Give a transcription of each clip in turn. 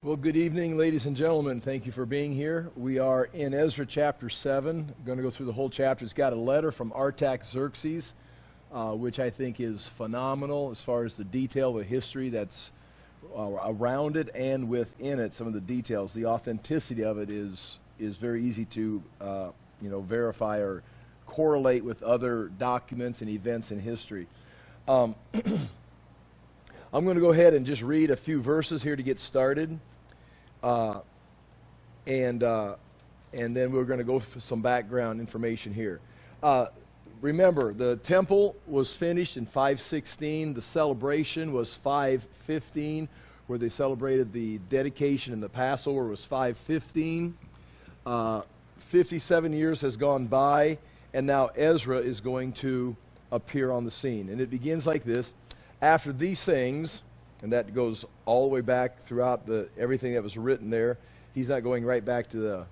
Well, good evening, ladies and gentlemen. Thank you for being here. We are in Ezra chapter 7. I'm going to go through the whole chapter. It's got a letter from Artaxerxes, which I think is phenomenal as far as the detail, the history that's around it and within it, some of the details. The authenticity of it is very easy to verify or correlate with other documents and events in history. I'm going to go ahead and just read a few verses here to get started, and then we're going to go for some background information here. Remember, the temple was finished in 516. The celebration was 515, where they celebrated the dedication, and the Passover was 515. 57 years has gone by, and now Ezra is going to appear on the scene. And it begins like this. After these things, and that goes all the way back throughout everything that was written there. He's not going right back to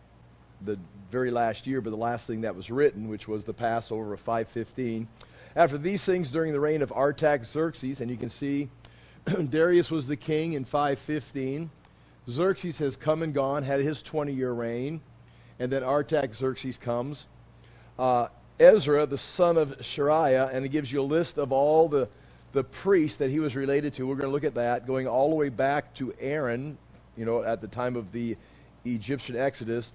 the very last year, but the last thing that was written, which was the Passover of 515. After these things, during the reign of Artaxerxes, and you can see Darius was the king in 515. Xerxes has come and gone, had his 20-year reign, and then Artaxerxes comes. Ezra, the son of Shariah, and it gives you a list of all the priest that he was related to. We're going to look at that, going all the way back to Aaron, at the time of the Egyptian Exodus,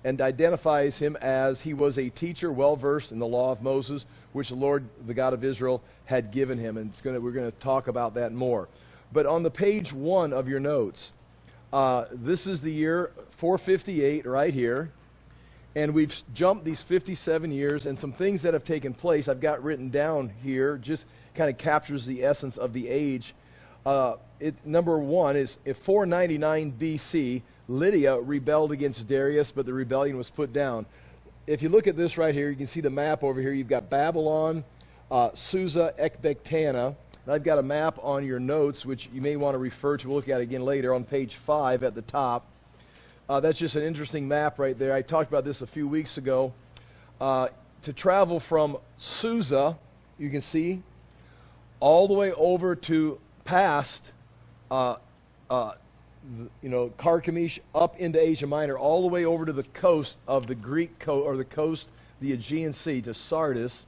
and identifies him as he was a teacher well-versed in the law of Moses, which the Lord, the God of Israel, had given him. And we're going to talk about that more. But on the page 1 of your notes, this is the year 458 right here. And we've jumped these 57 years, and some things that have taken place I've got written down here, just kind of captures the essence of the age. Number one is, in 499 BC, Lydia rebelled against Darius, but the rebellion was put down. If you look at this right here, you can see the map over here. You've got Babylon, Susa, Ecbatana. And I've got a map on your notes, which you may want to refer to. We'll look at it again later on page 5 at the top. That's just an interesting map right there. I talked about this a few weeks ago. To travel from Susa, you can see, all the way over to past, Carchemish, up into Asia Minor, all the way over to the coast of the Greek coast, or the coast, the Aegean Sea, to Sardis,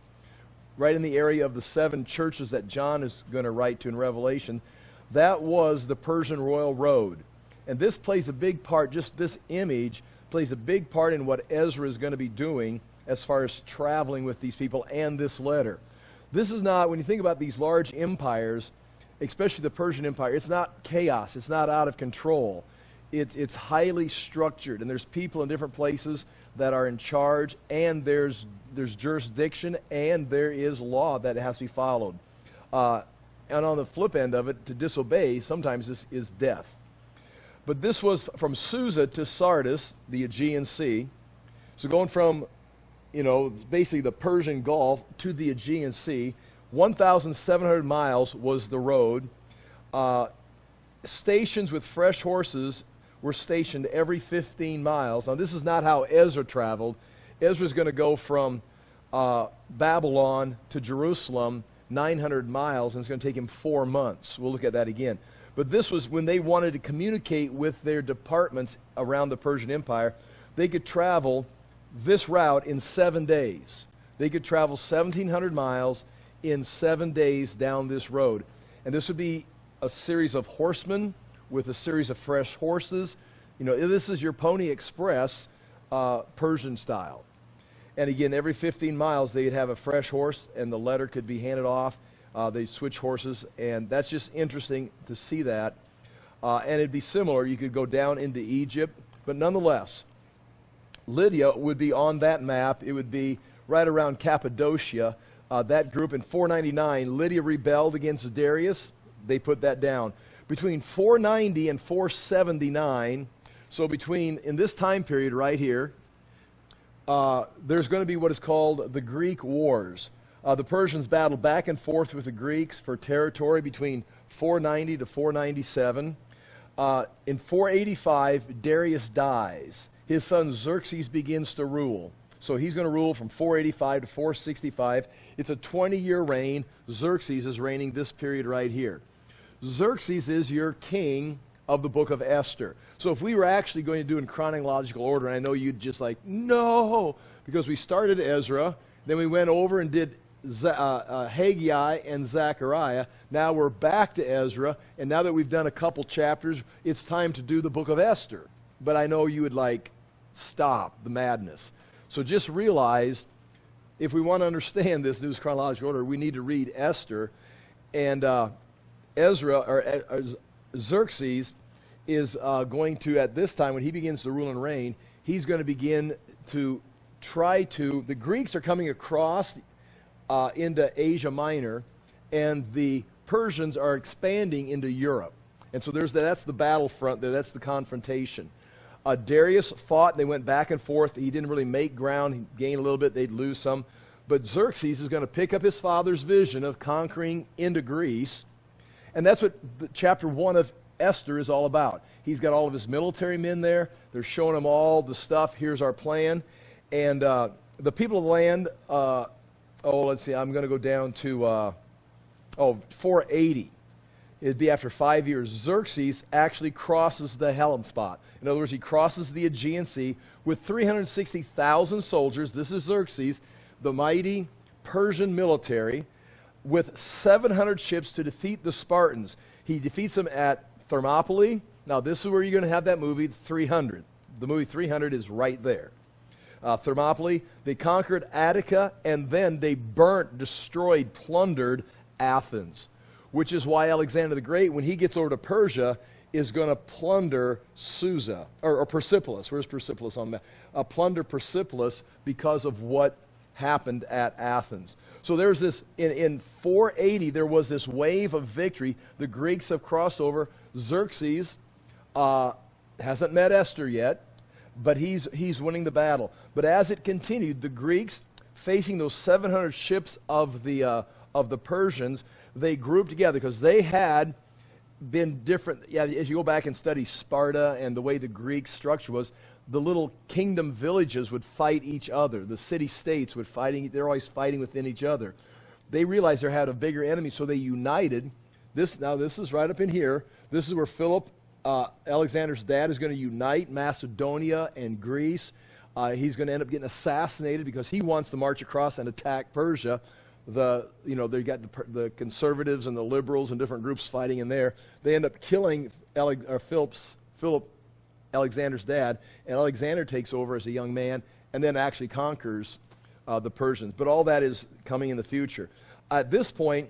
right in the area of the 7 churches that John is going to write to in Revelation. That was the Persian Royal Road. And this plays a big part, just this image plays a big part in what Ezra is going to be doing as far as traveling with these people and this letter. This is not, when you think about these large empires, especially the Persian Empire, it's not chaos, it's not out of control. It's highly structured, and there's people in different places that are in charge, and there's jurisdiction, and there is law that has to be followed. And on the flip end of it, to disobey, sometimes this is death. But this was from Susa to Sardis, the Aegean Sea. So going from, basically the Persian Gulf to the Aegean Sea, 1,700 miles was the road. Stations with fresh horses were stationed every 15 miles. Now, this is not how Ezra traveled. Ezra's going to go from Babylon to Jerusalem, 900 miles, and it's going to take him 4 months. We'll look at that again. But this was when they wanted to communicate with their departments around the Persian Empire. They could travel this route in 7 days. They could travel 1,700 miles in 7 days down this road. And this would be a series of horsemen with a series of fresh horses. This is your Pony Express, Persian style. And again, every 15 miles they'd have a fresh horse, and the letter could be handed off. They switch horses, and that's just interesting to see that. And it'd be similar. You could go down into Egypt, but nonetheless, Lydia would be on that map. It would be right around Cappadocia. That group in 499, Lydia rebelled against Darius. They put that down. Between 490 and 479, so in this time period right here, there's going to be what is called the Greek Wars. The Persians battled back and forth with the Greeks for territory between 490 to 497. In 485, Darius dies. His son Xerxes begins to rule. So he's going to rule from 485 to 465. It's a 20-year reign. Xerxes is reigning this period right here. Xerxes is your king of the book of Esther. So if we were actually going to do in chronological order, and I know you'd just like, no, because we started Ezra, then we went over and did Haggai and Zechariah. Now we're back to Ezra, and now that we've done a couple chapters, it's time to do the book of Esther. But I know you would like, stop the madness. So just realize, if we want to understand this news chronological order, we need to read Esther. And Ezra, or Xerxes, is going to, at this time, when he begins to rule and reign, he's going to begin to try to, the Greeks are coming across into Asia Minor, and the Persians are expanding into Europe. And so that's the battlefront there, that's the confrontation. Darius fought, they went back and forth. He didn't really make ground. He gained a little bit, they'd lose some. But Xerxes is going to pick up his father's vision of conquering into Greece. And that's what chapter 1 of Esther is all about. He's got all of his military men there. They're showing him all the stuff. Here's our plan. And the people of the land, let's see, I'm going to go down to 480. It'd be after 5 years. Xerxes actually crosses the Hellespont. In other words, he crosses the Aegean Sea with 360,000 soldiers. This is Xerxes, the mighty Persian military, with 700 ships to defeat the Spartans. He defeats them at Thermopylae. Now, this is where you're going to have that movie, 300. The movie 300 is right there. Thermopylae, they conquered Attica, and then they burnt, destroyed, plundered Athens, which is why Alexander the Great, when he gets over to Persia, is going to plunder Susa, or Persepolis. Where's Persepolis on the map? Plunder Persepolis because of what happened at Athens. So there's this, in 480, there was this wave of victory. The Greeks have crossed over. Xerxes hasn't met Esther yet, but he's winning the battle. But as it continued, the Greeks, facing those 700 ships of the Persians, they grouped together because they had been different. Yeah, as you go back and study Sparta and the way the Greek structure was, the little kingdom villages would fight each other. The city-states would they're always fighting within each other. They realized they had a bigger enemy, so they united. This is right up in here. This is where Philip, Alexander's dad, is going to unite Macedonia and Greece. He's going to end up getting assassinated because he wants to march across and attack Persia. They got the conservatives and the liberals and different groups fighting in there. They end up killing Philip, Alexander's dad, and Alexander takes over as a young man and then actually conquers the Persians. But all that is coming in the future. At this point,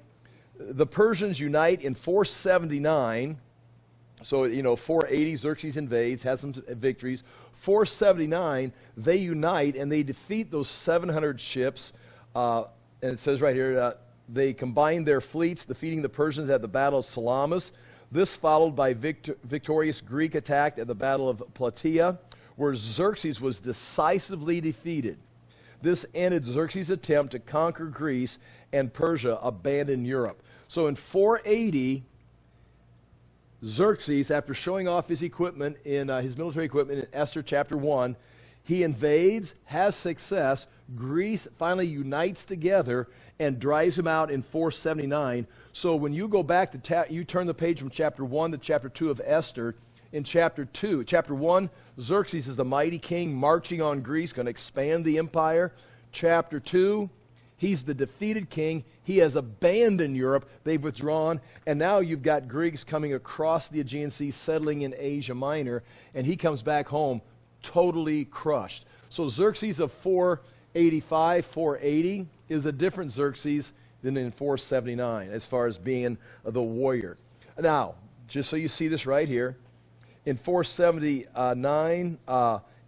the Persians unite in 479. So, 480, Xerxes invades, has some victories. 479, they unite and they defeat those 700 ships. And it says right here, they combined their fleets, defeating the Persians at the Battle of Salamis. This followed by victorious Greek attack at the Battle of Plataea, where Xerxes was decisively defeated. This ended Xerxes' attempt to conquer Greece, and Persia abandoned Europe. So in 480, Xerxes, after showing off his equipment his military equipment in Esther chapter 1, he invades, has success. Greece finally unites together and drives him out in 479. So when you go back to you turn the page from chapter 1 to chapter 2 of Esther. In chapter 1, Xerxes is the mighty king marching on Greece, going to expand the empire. Chapter 2, he's the defeated king. He has abandoned Europe. They've withdrawn. And now you've got Greeks coming across the Aegean Sea, settling in Asia Minor. And he comes back home totally crushed. So Xerxes of 485, 480 is a different Xerxes than in 479 as far as being the warrior. Now, just so you see this right here, in 479,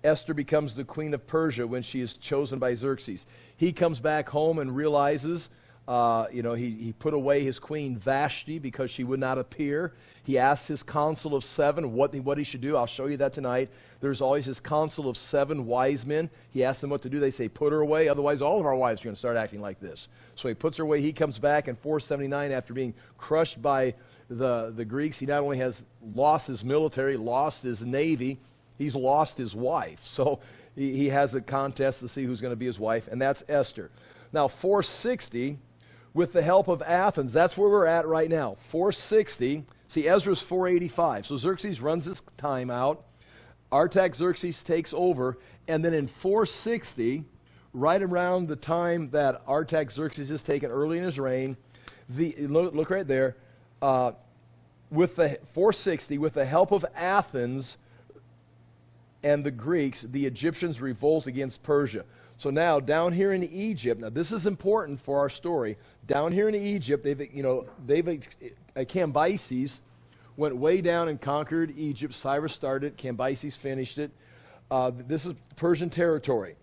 Esther becomes the queen of Persia when she is chosen by Xerxes. He comes back home and realizes, he put away his queen Vashti because she would not appear. He asks his council of 7 what he should do. I'll show you that tonight. There's always his council of 7 wise men. He asks them what to do. They say, put her away. Otherwise, all of our wives are going to start acting like this. So he puts her away. He comes back in 479 after being crushed by the Greeks. He not only has lost his military, lost his navy, he's lost his wife. So he has a contest to see who's going to be his wife, and that's Esther. Now, 460, with the help of Athens, that's where we're at right now. 460, See, Ezra's 485. So Xerxes runs his time out. Artaxerxes takes over. And then in 460, right around the time that Artaxerxes is taken early in his reign, look right there, with the 460, with the help of Athens and the Greeks, the Egyptians revolt against Persia. So now, down here in Egypt, now this is important for our story. Down here in Egypt, Cambyses went way down and conquered Egypt. Cyrus started, Cambyses finished it. This is Persian territory.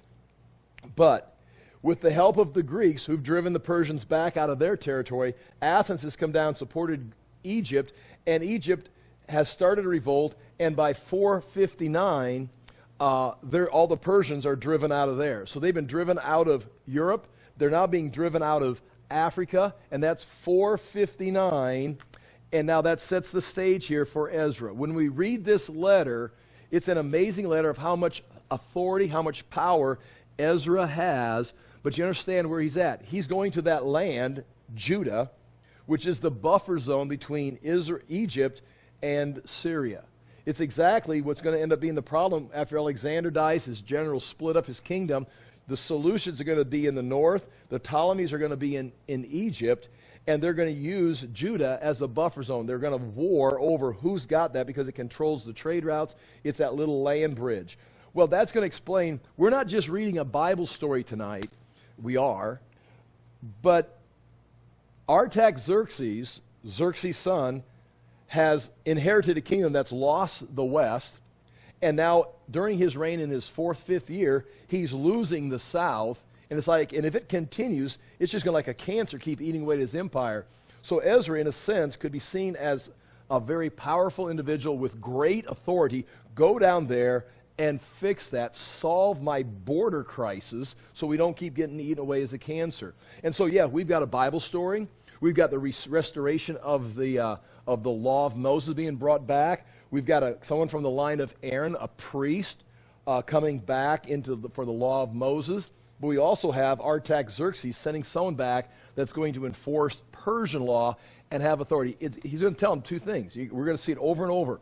But with the help of the Greeks, who've driven the Persians back out of their territory, Athens has come down and supported Egypt, and Egypt has started a revolt, and by 459, all the Persians are driven out of there. So they've been driven out of Europe. They're now being driven out of Africa, and that's 459. And now that sets the stage here for Ezra. When we read this letter, it's an amazing letter of how much authority, how much power Ezra has. But you understand where he's at. He's going to that land, Judah, which is the buffer zone between Egypt and Syria. It's exactly what's going to end up being the problem after Alexander dies. His generals split up his kingdom. The solutions are going to be in the north. The Ptolemies are going to be in Egypt, and they're going to use Judah as a buffer zone. They're going to war over who's got that because it controls the trade routes. It's that little land bridge. Well, that's going to explain, we're not just reading a Bible story tonight. We are. But Artaxerxes, Xerxes' son, has inherited a kingdom that's lost the west, and now during his reign in his fourth, fifth year, he's losing the south, and it's like, and if it continues, it's just going to, like a cancer, keep eating away at his empire. So Ezra, in a sense, could be seen as a very powerful individual with great authority. Go down there and fix that, solve my border crisis so we don't keep getting eaten away as a cancer. And so, yeah, we've got a Bible story. We've got the restoration of the law of Moses being brought back. We've got someone from the line of Aaron, a priest, coming back for the law of Moses. But we also have Artaxerxes sending someone back that's going to enforce Persian law and have authority. He's going to tell them two things. We're going to see it over and over.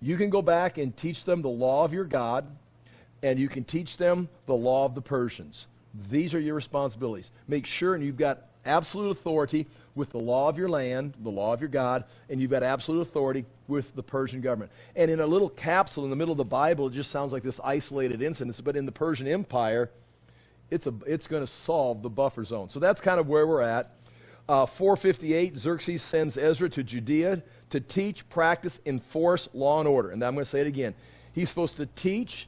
You can go back and teach them the law of your God, and you can teach them the law of the Persians. These are your responsibilities. Make sure, and you've got absolute authority with the law of your land, the law of your God, and you've got absolute authority with the Persian government. And in a little capsule in the middle of the Bible, it just sounds like this isolated incident, but in the Persian Empire, it's going to solve the buffer zone. So that's kind of where we're at. 458, Xerxes sends Ezra to Judea to teach, practice, enforce law and order. And I'm going to say it again. He's supposed to teach,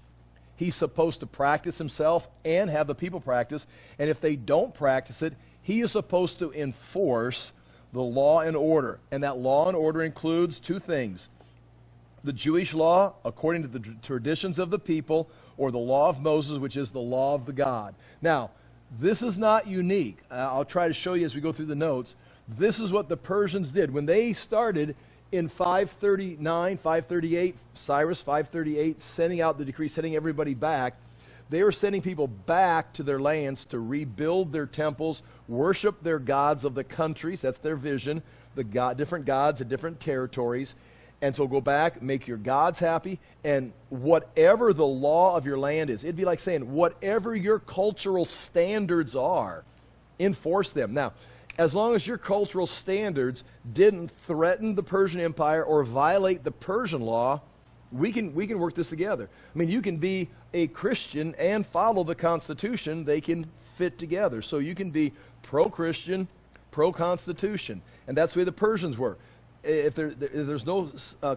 he's supposed to practice himself and have the people practice. And if they don't practice it, he is supposed to enforce the law and order. And that law and order includes two things. The Jewish law, according to the traditions of the people, or the law of Moses, which is the law of the God. Now, this is not unique. I'll try to show you as we go through the notes. This is what the Persians did. When they started in 539, 538, Cyrus 538, sending out the decree, sending everybody back, they were sending people back to their lands to rebuild their temples, worship their gods of the countries. That's their vision, different gods in different territories. And so go back, make your gods happy, and whatever the law of your land is, it'd be like saying, whatever your cultural standards are, enforce them. Now, as long as your cultural standards didn't threaten the Persian Empire or violate the Persian law, we can work this together. I mean, you can be a Christian and follow the Constitution. They can fit together. So you can be pro-Christian, pro-Constitution. And that's the way the Persians were. If there's no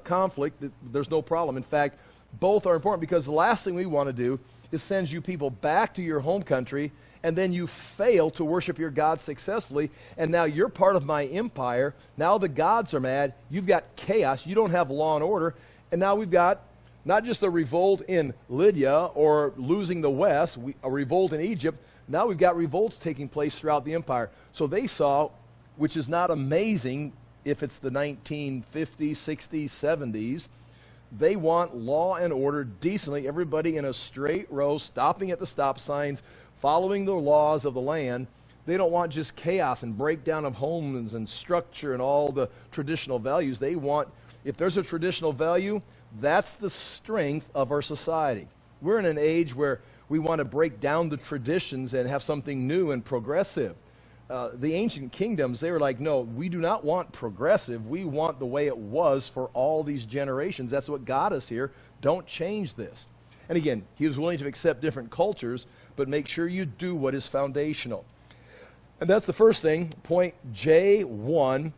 conflict, there's no problem. In fact, both are important because the last thing we want to do is send you people back to your home country and then you fail to worship your God successfully, and now you're part of my empire. Now the gods are mad. You've got chaos. You don't have law and order. And now we've got not just a revolt in Lydia or losing the West, a revolt in Egypt. Now we've got revolts taking place throughout the empire. So they saw, which is not amazing if it's the 1950s, 60s, 70s, they want law and order decently, everybody in a straight row, stopping at the stop signs, following the laws of the land. They don't want just chaos and breakdown of homes and structure and all the traditional values. They want, if there's a traditional value, that's the strength of our society. We're in an age where we want to break down the traditions and have something new and progressive. The ancient kingdoms, they were like, no, we do not want progressive. We want the way it was for all these generations. That's what got us here. Don't change this. And again, he was willing to accept different cultures, but make sure you do what is foundational. And that's the first thing, point J1.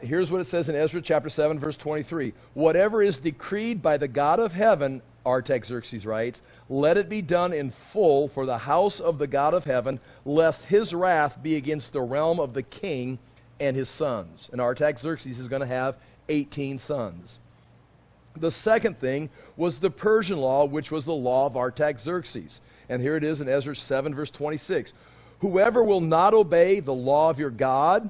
Here's what it says in Ezra chapter 7, verse 23. Whatever is decreed by the God of heaven, Artaxerxes writes, let it be done in full for the house of the God of heaven, lest his wrath be against the realm of the king and his sons. And Artaxerxes is going to have 18 sons. The second thing was the Persian law, which was the law of Artaxerxes. And here it is in Ezra 7, verse 26. Whoever will not obey the law of your God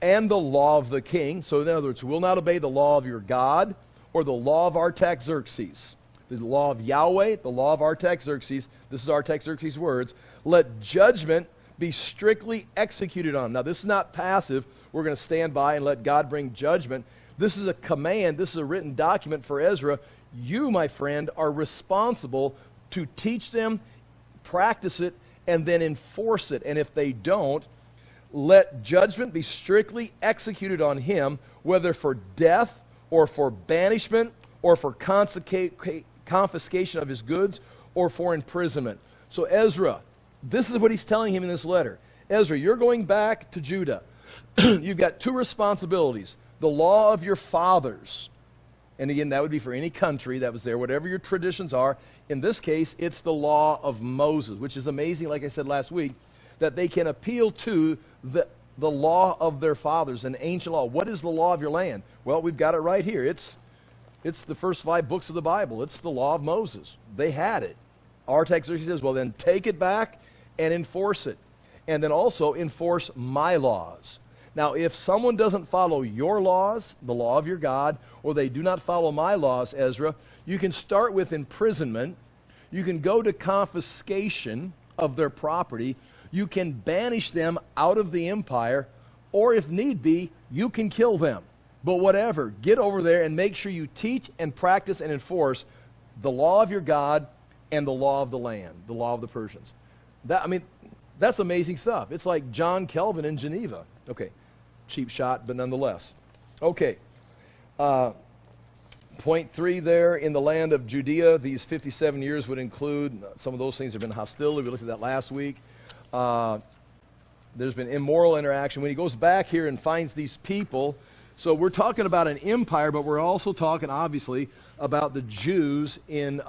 and the law of the king, so in other words, will not obey the law of your God or the law of Artaxerxes, the law of Yahweh, the law of Artaxerxes, this is Artaxerxes' words, let judgment be strictly executed on. Now, this is not passive. We're going to stand by and let God bring judgment. This is a command. This is a written document for Ezra. You, my friend, are responsible to teach them, practice it, and then enforce it. And if they don't, let judgment be strictly executed on him, whether for death or for banishment or for confiscation of his goods or for imprisonment. So Ezra, this is what he's telling him in this letter. Ezra, you're going back to Judah. You've got two responsibilities. The law of your fathers. And again, that would be for any country that was there, whatever your traditions are. In this case, it's the law of Moses, which is amazing, like I said last week, that they can appeal to the law of their fathers, an ancient law. What is the law of your land? Well, we've got it right here. It's the first 5 books of the Bible. It's the law of Moses. They had it. Artaxerxes says, well, then take it back and enforce it. And then also enforce my laws. Now, if someone doesn't follow your laws, the law of your God, or they do not follow my laws, Ezra, you can start with imprisonment. You can go to confiscation of their property. You can banish them out of the empire, or if need be, you can kill them. But whatever, get over there and make sure you teach and practice and enforce the law of your God and the law of the land, the law of the Persians. That's amazing stuff. It's like John Calvin in Geneva. Okay, cheap shot, but nonetheless. Okay, point 3 there, in the land of Judea, these 57 years would include, some of those things have been hostility. We looked at that last week. There's been immoral interaction. When he goes back here and finds these people, so we're talking about an empire, but we're also talking, obviously, about the Jews in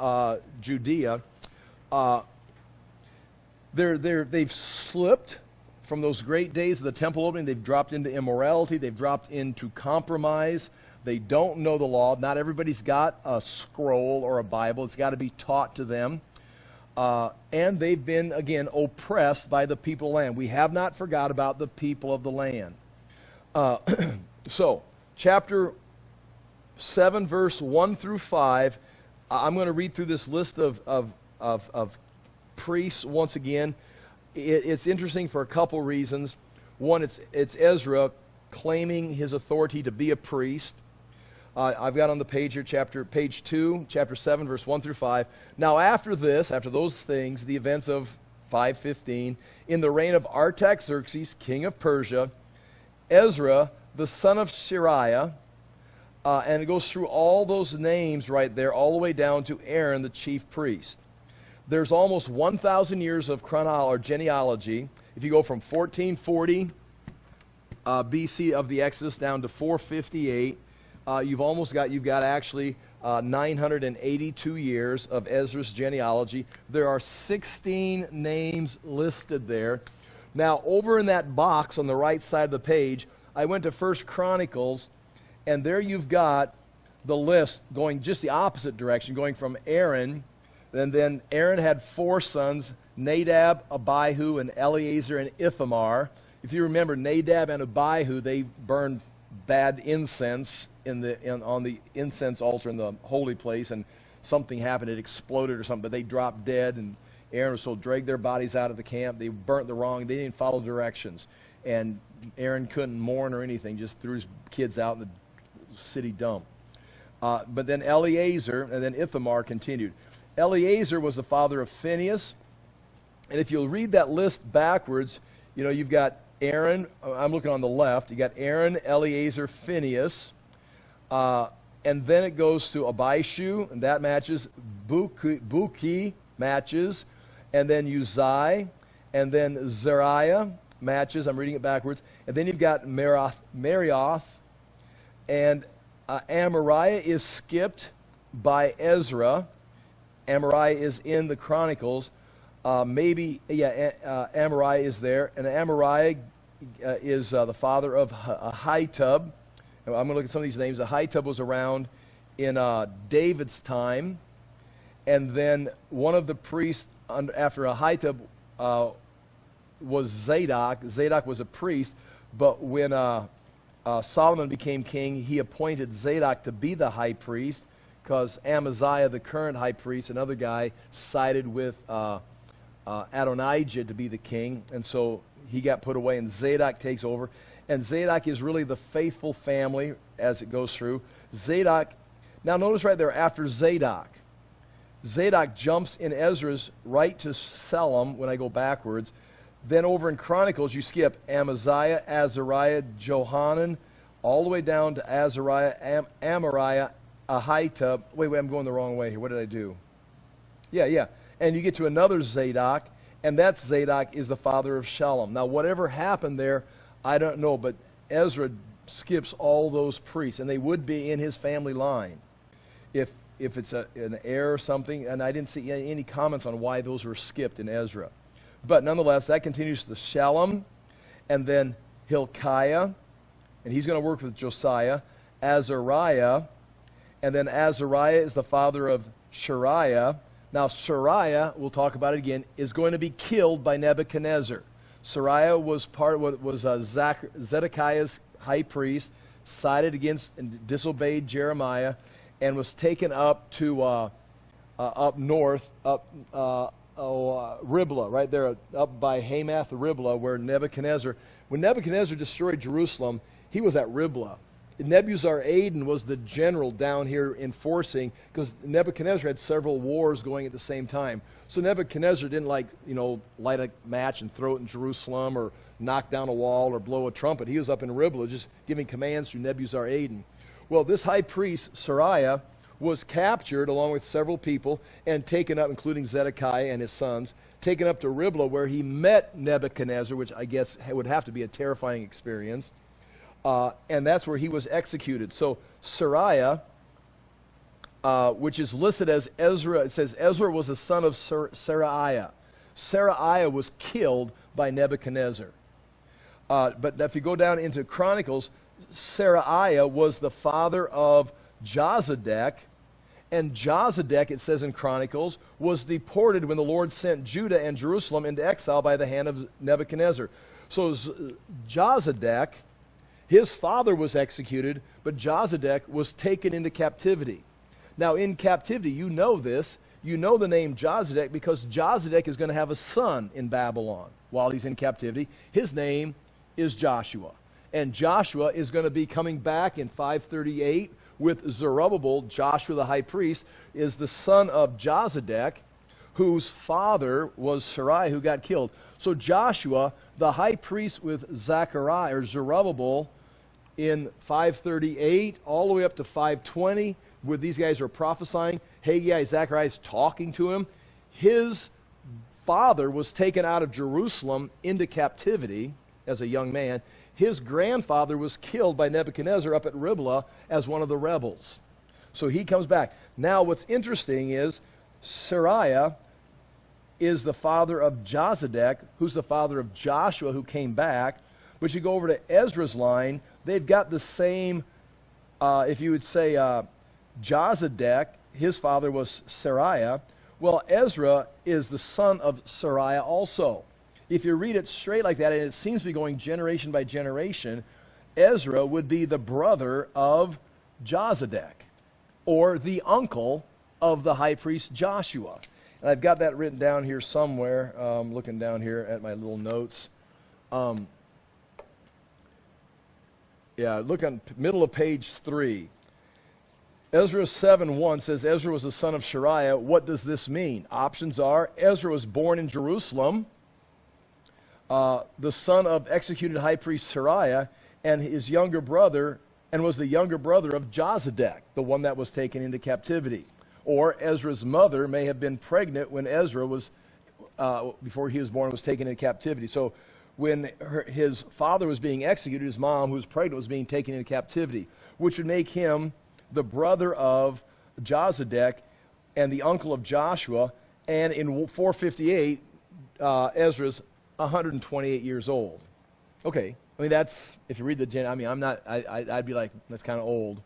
Judea. They've slipped from those great days of the temple opening. They've dropped into immorality. They've dropped into compromise. They don't know the law. Not everybody's got a scroll or a Bible. It's got to be taught to them. And they've been, again, oppressed by the people of the land. We have not forgot about the people of the land. So, chapter 7, verse 1 through 5, I'm going to read through this list of priests once again. It's interesting for a couple reasons. One, it's Ezra claiming his authority to be a priest. I've got on the page here, page 2, chapter 7, verse 1 through 5. Now after those things, the events of 515, in the reign of Artaxerxes, king of Persia, Ezra, the son of Shariah, and it goes through all those names right there, all the way down to Aaron, the chief priest. There's almost 1,000 years of genealogy. If you go from 1440 BC of the Exodus down to 458, you've got actually 982 years of Ezra's genealogy. There are 16 names listed there. Now, over in that box on the right side of the page, I went to 1 Chronicles, and there you've got the list going just the opposite direction, going from Aaron, and then Aaron had 4 sons, Nadab, Abihu, and Eleazar, and Ithamar. If you remember, Nadab and Abihu, they burned bad incense on the incense altar in the holy place, and something happened, it exploded or something, but they dropped dead, and Aaron was told, drag their bodies out of the camp. They burnt the wrong. They didn't follow directions. And Aaron couldn't mourn or anything, just threw his kids out in the city dump. But then Eleazar and then Ithamar continued. Eleazar was the father of Phinehas. And if you'll read that list backwards, you know, you've got Aaron, I'm looking on the left, you got Aaron, Eleazar, Phinehas, and then it goes to Abishu, and that matches, Buki matches, and then Uzziah, and then Zariah matches, I'm reading it backwards, and then you've got Marioth, and Amariah is skipped by Ezra. Amariah is in the Chronicles. Amariah is there, and Amariah is the father of Ahitub. I'm going to look at some of these names. Ahitub was around in David's time, and then one of the priests after Ahitub was Zadok. Zadok was a priest, but when Solomon became king, he appointed Zadok to be the high priest because Amaziah, the current high priest, another guy, sided with Adonijah to be the king, and so he got put away, and Zadok takes over. And Zadok is really the faithful family as it goes through. Zadok, now notice right there, after Zadok jumps in Ezra's right to Selim when I go backwards. Then over in Chronicles, you skip Amaziah, Azariah, Johanan, all the way down to Azariah, Amariah, Ahitub. Wait, I'm going the wrong way here. What did I do? Yeah. And you get to another Zadok, and that Zadok is the father of Shalom. Now, whatever happened there, I don't know, but Ezra skips all those priests, and they would be in his family line if it's an heir or something, and I didn't see any comments on why those were skipped in Ezra. But nonetheless, that continues to Shalom, and then Hilkiah, and he's going to work with Josiah, Azariah, and then Azariah is the father of Shariah. Now, Shariah, we'll talk about it again, is going to be killed by Nebuchadnezzar. Shariah was Zedekiah's high priest, sided against and disobeyed Jeremiah, and was taken up to up north, Riblah, right there, up by Hamath, Riblah, where when Nebuchadnezzar destroyed Jerusalem, he was at Riblah. Nebuzaradan was the general down here enforcing, because Nebuchadnezzar had several wars going at the same time. So Nebuchadnezzar didn't light a match and throw it in Jerusalem or knock down a wall or blow a trumpet. He was up in Riblah just giving commands to Nebuzaradan. Well, this high priest, Sariah, was captured along with several people and taken up, including Zedekiah and his sons, taken up to Riblah where he met Nebuchadnezzar, which I guess would have to be a terrifying experience. And that's where he was executed. So Sariah, which is listed as Ezra, it says Ezra was the son of Seraiah. Seraiah was killed by Nebuchadnezzar. But if you go down into Chronicles, Seraiah was the father of Jozadak, and Jozadak, it says in Chronicles, was deported when the Lord sent Judah and Jerusalem into exile by the hand of Nebuchadnezzar. So Jozadak, his father was executed, but Jozadak was taken into captivity. Now, in captivity, you know this. You know the name Jozadak because Jozadak is going to have a son in Babylon while he's in captivity. His name is Joshua. And Joshua is going to be coming back in 538 with Zerubbabel. Joshua, the high priest, is the son of Jozadak, whose father was Sarai, who got killed. So Joshua, the high priest with Zechariah, or Zerubbabel, in 538 all the way up to 520, where these guys are prophesying, Haggai, Zechariah is talking to him. His father was taken out of Jerusalem into captivity as a young man. His grandfather was killed by Nebuchadnezzar up at Riblah as one of the rebels. So he comes back. Now what's interesting is Sariah is the father of Jozadak, who's the father of Joshua, who came back. But you go over to Ezra's line, they've got the same, if you would say Jozadak, his father was Sariah. Well, Ezra is the son of Sariah also. If you read it straight like that, and it seems to be going generation by generation, Ezra would be the brother of Jozadak, or the uncle of the high priest Joshua. And I've got that written down here somewhere. Looking down here at my little notes. Look on middle of page 3. Ezra 7:1 says, Ezra was the son of Shariah. What does this mean? Options are, Ezra was born in Jerusalem, the son of executed high priest Shariah, and his younger brother, and was the younger brother of Jozadak, the one that was taken into captivity. Or Ezra's mother may have been pregnant when Ezra was, before he was born, was taken into captivity. So when his father was being executed, his mom, who was pregnant, was being taken into captivity, which would make him the brother of Jozadak and the uncle of Joshua. And in 458, Ezra's 128 years old. Okay, I mean, that's, if you read the, I mean, I'd be like, that's kind of old,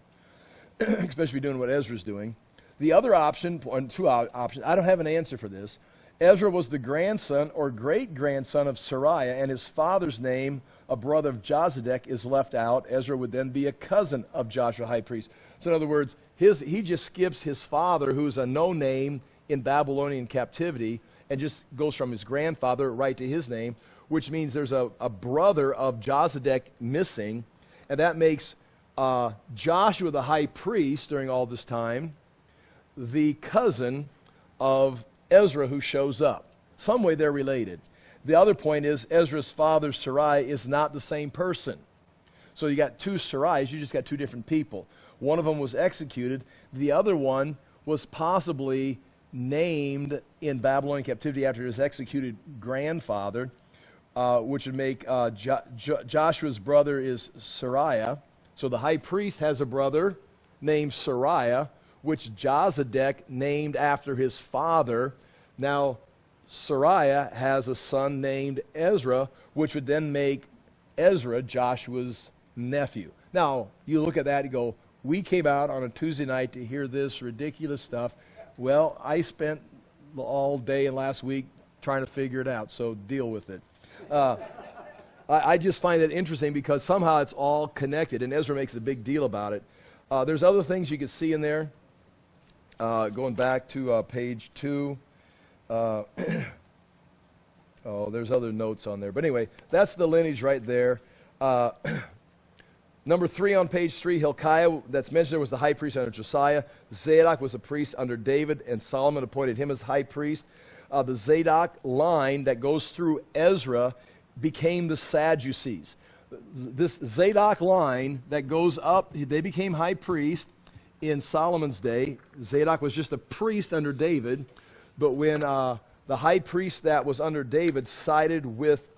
especially doing what Ezra's doing. The other option, or two options, I don't have an answer for this. Ezra was the grandson or great-grandson of Sariah, and his father's name, a brother of Jozadak, is left out. Ezra would then be a cousin of Joshua, high priest. So in other words, he just skips his father, who's a no-name in Babylonian captivity, and just goes from his grandfather right to his name, which means there's a brother of Jozadak missing, and that makes Joshua the high priest during all this time the cousin of Ezra who shows up. Some way they're related. The other point is Ezra's father, Sarai, is not the same person. So you got two Sarais, you just got two different people. One of them was executed. The other one was possibly named in Babylonian captivity after his executed grandfather, which would make Joshua's brother is Sariah. So the high priest has a brother named Sariah, which Jozadak named after his father. Now, Sariah has a son named Ezra, which would then make Ezra Joshua's nephew. Now, you look at that and go, we came out on a Tuesday night to hear this ridiculous stuff. Well, I spent all day and last week trying to figure it out, so deal with it. I just find it interesting because somehow it's all connected, and Ezra makes a big deal about it. There's other things you can see in there. Going back to page 2. There's other notes on there. But anyway, that's the lineage right there. Number 3 on page 3, Hilkiah, that's mentioned there, was the high priest under Josiah. Zadok was a priest under David, and Solomon appointed him as high priest. The Zadok line that goes through Ezra became the Sadducees. This Zadok line that goes up, they became high priest in Solomon's day. Zadok was just a priest under David, but when the high priest that was under David sided with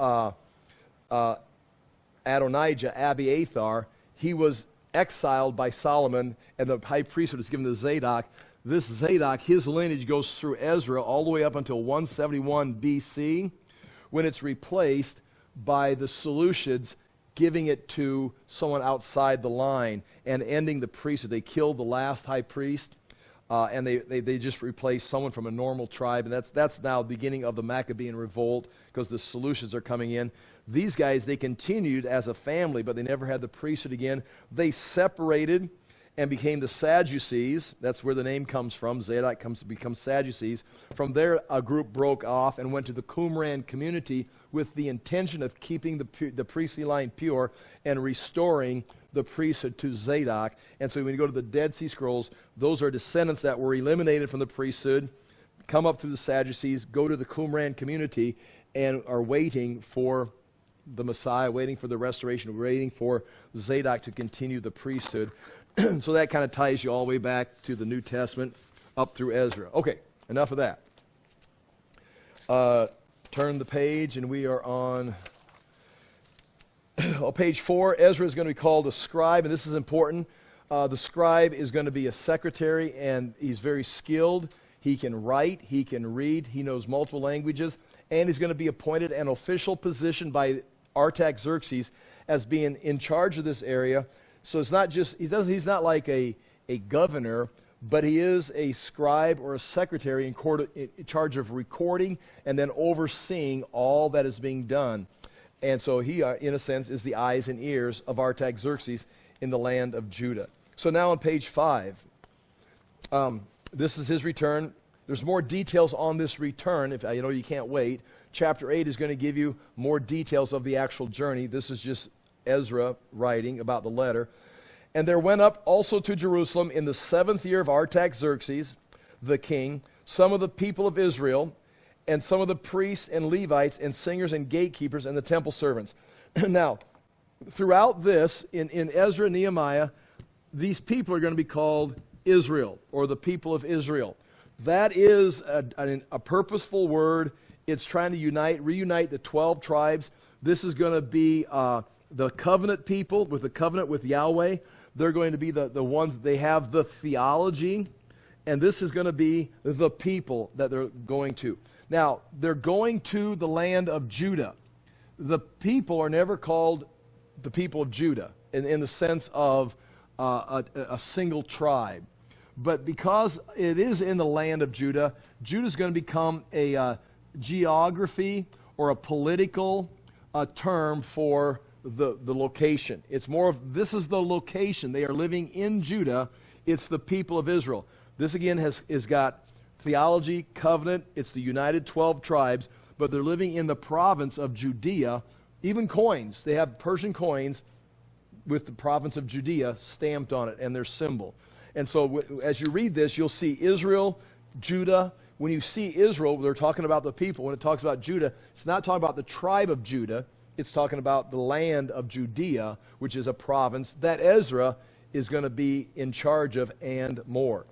Adonijah, Abiathar, he was exiled by Solomon, and the high priesthood was given to Zadok. This Zadok, his lineage goes through Ezra all the way up until 171 BC, when it's replaced by the Seleucids, giving it to someone outside the line and ending the priesthood. They killed the last high priest, and they just replaced someone from a normal tribe, and that's now the beginning of the Maccabean revolt because the Seleucids are coming in. These guys, they continued as a family, but they never had the priesthood again. They separated and became the Sadducees. That's where the name comes from. Zadok comes to become Sadducees. From there, a group broke off and went to the Qumran community with the intention of keeping the priestly line pure and restoring the priesthood to Zadok. And so when you go to the Dead Sea Scrolls, those are descendants that were eliminated from the priesthood, come up through the Sadducees, go to the Qumran community, and are waiting for the Messiah, waiting for the restoration, waiting for Zadok to continue the priesthood. So that kind of ties you all the way back to the New Testament up through Ezra. Okay, enough of that. Turn the page, and we are on page 4. Ezra is going to be called a scribe, and this is important. The scribe is going to be a secretary, and he's very skilled. He can write, he can read, he knows multiple languages, and he's going to be appointed an official position by Artaxerxes as being in charge of this area. So it's not just, he's not like a governor, but he is a scribe or a secretary in charge of recording and then overseeing all that is being done. And so he, in a sense, is the eyes and ears of Artaxerxes in the land of Judah. So now on page 5, this is his return. There's more details on this return. If you know you can't wait. Chapter 8 is going to give you more details of the actual journey. This is just Ezra writing about the letter. And there went up also to Jerusalem in the 7th year of Artaxerxes, the king, some of the people of Israel, and some of the priests and Levites and singers and gatekeepers and the temple servants. Now, throughout this, in Ezra and Nehemiah, these people are going to be called Israel, or the people of Israel. That is a purposeful word. It's trying to reunite the 12 tribes. This is going to be the covenant people with the covenant with Yahweh. They're going to be the ones, they have the theology, and this is going to be the people that they're going to. Now, they're going to the land of Judah. The people are never called the people of Judah in the sense of a single tribe. But because it is in the land of Judah, Judah is going to become a geography or a political term for the location. It's more of, this is the location. They are living in Judah. It's the people of Israel. This again has got theology, covenant. It's the united 12 tribes, but they're living in the province of Judea. Even coins. They have Persian coins with the province of Judea stamped on it and their symbol. And so as you read this, you'll see Israel, Judah. When you see Israel, they're talking about the people. When it talks about Judah, it's not talking about the tribe of Judah. It's talking about the land of Judea, which is a province that Ezra is going to be in charge of and more.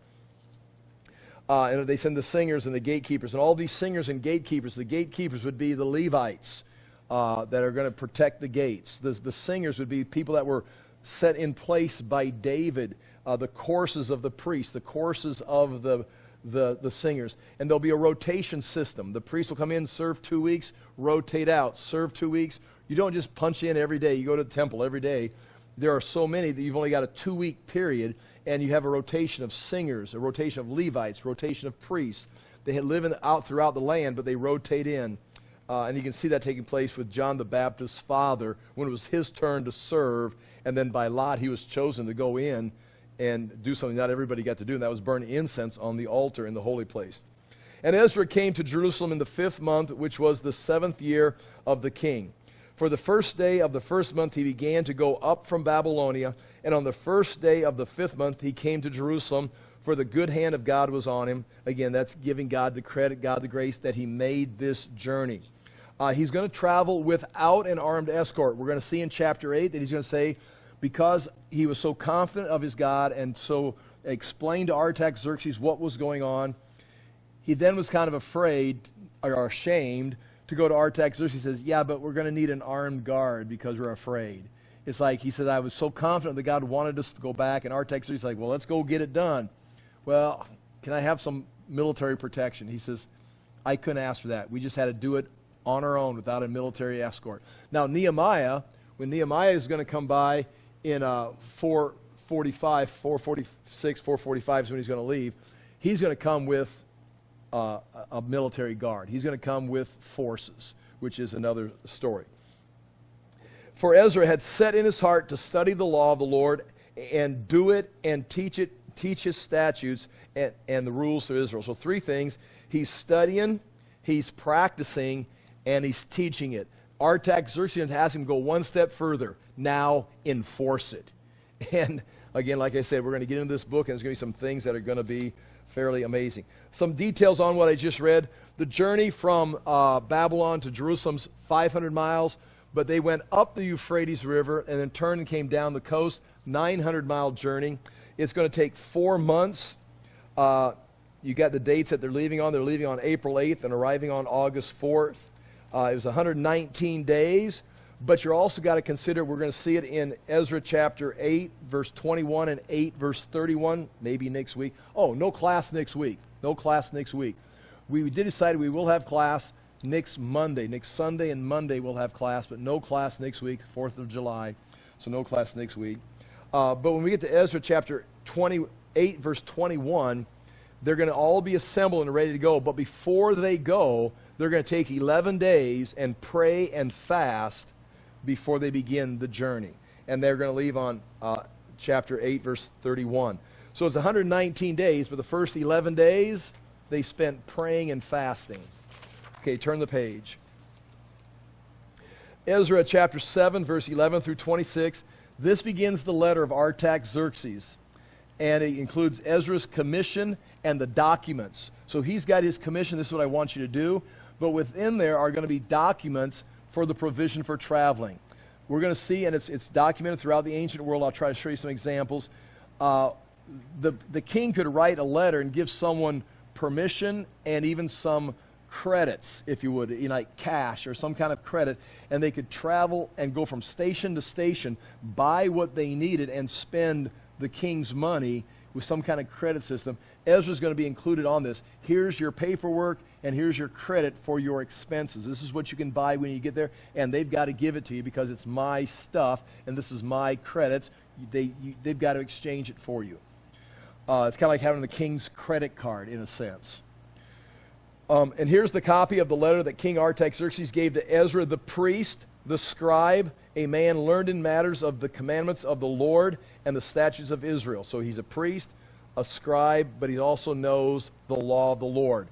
And they send the singers and the gatekeepers. And all these singers and gatekeepers, the gatekeepers would be the Levites that are going to protect the gates. The singers would be people that were set in place by David, the courses of the priests, the courses of the singers. And there'll be a rotation system. The priest will come in, serve 2 weeks, rotate out, serve 2 weeks. You don't just punch in every day. You go to the temple every day. There are so many that you've only got a 2-week period, and you have a rotation of singers, a rotation of Levites, rotation of priests. They live out throughout the land, but they rotate in. And you can see that taking place with John the Baptist's father when it was his turn to serve, and then by lot he was chosen to go in and do something not everybody got to do, and that was burn incense on the altar in the holy place. And Ezra came to Jerusalem in the 5th month, which was the 7th year of the king. For the first day of the 1st month he began to go up from Babylonia, and on the 1st day of the 5th month he came to Jerusalem, for the good hand of God was on him. Again, that's giving God the credit, God the grace that he made this journey. He's going to travel without an armed escort. We're going to see in chapter 8 that he's going to say, because he was so confident of his God and so explained to Artaxerxes what was going on, he then was kind of afraid or ashamed to go to Artaxerxes. He says, yeah, but we're going to need an armed guard because we're afraid. It's like, he said, I was so confident that God wanted us to go back, and Artaxerxes is like, well, let's go get it done. Well, can I have some military protection? He says, I couldn't ask for that. We just had to do it on our own without a military escort. Now, Nehemiah, when Nehemiah is going to come by in 445, 446, 445 is when he's going to leave, he's going to come with a military guard. He's going to come with forces, which is another story. For Ezra had set in his heart to study the law of the Lord and do it and teach his statutes and the rules to Israel. So 3 things. He's studying, he's practicing, and he's teaching it. Artaxerxes asked him to go one step further. Now enforce it. And again, like I said, we're going to get into this book, and there's going to be some things that are going to be fairly amazing. Some details on what I just read. The journey from Babylon to Jerusalem's 500 miles, but they went up the Euphrates River and then turned and came down the coast, 900-mile journey. It's going to take 4 months. You got the dates that they're leaving on. They're leaving on April 8th and arriving on August 4th. It was 119 days, but you're also got to consider, we're going to see it in Ezra chapter 8, verse 21 and 8, verse 31, maybe next week. Oh, no class next week. No class next week. We did decide we will have class next Monday. Next Sunday and Monday we'll have class, but no class next week, 4th of July, so no class next week. But when we get to Ezra chapter 28, verse 21, they're going to all be assembled and ready to go. But before they go, they're going to take 11 days and pray and fast before they begin the journey. And they're going to leave on chapter 8, verse 31. So it's 119 days, but the first 11 days, they spent praying and fasting. Okay, turn the page. Ezra chapter 7, verse 11 through 26. This begins the letter of Artaxerxes, and it includes Ezra's commission and the documents. So he's got his commission, this is what I want you to do, but within there are going to be documents for the provision for traveling. We're going to see, and it's documented throughout the ancient world. I'll try to show you some examples. The king could write a letter and give someone permission and even some credits, if you would, like cash or some kind of credit, and they could travel and go from station to station, buy what they needed, and spend the king's money with some kind of credit system. Ezra's going to be included on this. Here's your paperwork, and here's your credit for your expenses. This is what you can buy when you get there, and they've got to give it to you because it's my stuff, and this is my credits. They've got to exchange it for you. It's kind of like having the king's credit card, in a sense. And here's the copy of the letter that King Artaxerxes gave to Ezra the priest, the scribe, a man learned in matters of the commandments of the Lord and the statutes of Israel. So he's a priest, a scribe, but he also knows the law of the Lord.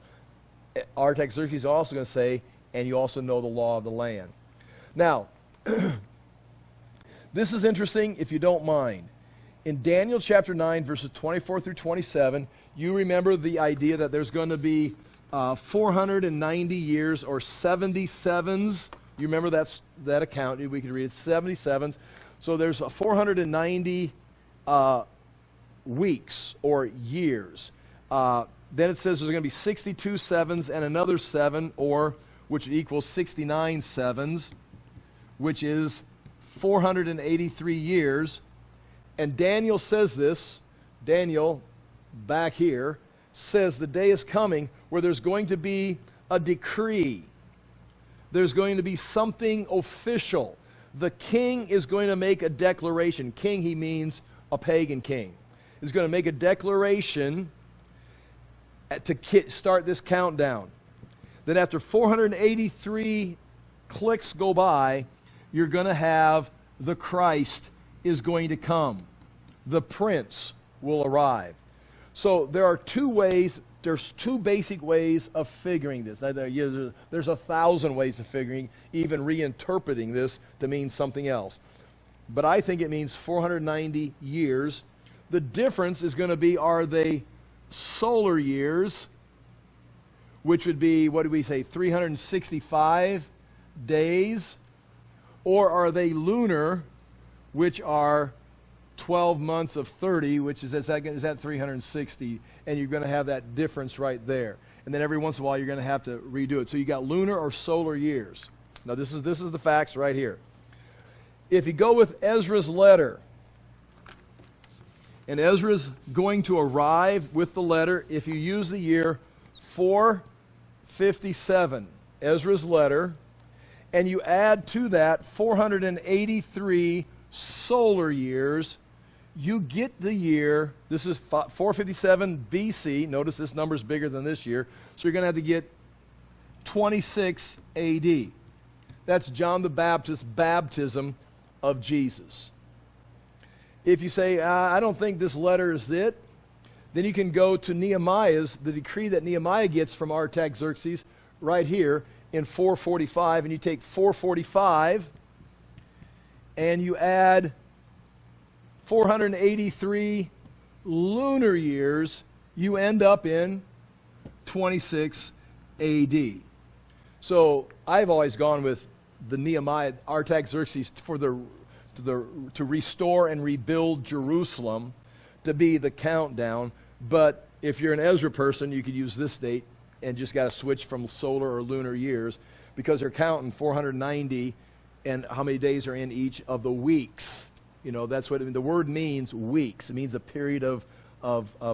Artaxerxes is also going to say, and you also know the law of the land. Now, this is interesting if you don't mind. In Daniel chapter 9, verses 24 through 27, you remember the idea that there's going to be 490 years or 77s. You remember that account? We could read it, 77s. So there's 490 weeks or years. Then it says there's going to be 62 sevens and another 7, which equals 69 sevens, which is 483 years. And Daniel says this, Daniel, back here, says the day is coming where there's going to be a decree. There's going to be something official. The king is going to make a declaration. King, he means a pagan king. Is going to make a declaration to start this countdown. Then after 483 clicks go by, you're going to have the Christ is going to come. The prince will arrive. So there are there's two basic ways of figuring this. Now, there's 1,000 ways of figuring, even reinterpreting this to mean something else. But I think it means 490 years. The difference is going to be, are they solar years, which would be, what do we say, 365 days? Or are they lunar, which are 12 months of 30, which is that 360, and you're going to have that difference right there. And then every once in a while you're going to have to redo it. So you got lunar or solar years. Now this is the facts right here. If you go with Ezra's letter, and Ezra's going to arrive with the letter, if you use the year 457, Ezra's letter, and you add to that 483 solar years, you get the year, this is 457 BC. Notice this number is bigger than this year. So you're going to have to get 26 AD. That's John the Baptist's baptism of Jesus. If you say, I don't think this letter is it, then you can go to Nehemiah's, the decree that Nehemiah gets from Artaxerxes right here in 445, and you take 445 and you add 483 lunar years, you end up in 26 AD. So I've always gone with the Nehemiah, Artaxerxes, to restore and rebuild Jerusalem to be the countdown. But if you're an Ezra person, you could use this date and just got to switch from solar or lunar years, because they're counting 490 and how many days are in each of the weeks. You know, that's what the word means, weeks. It means a period of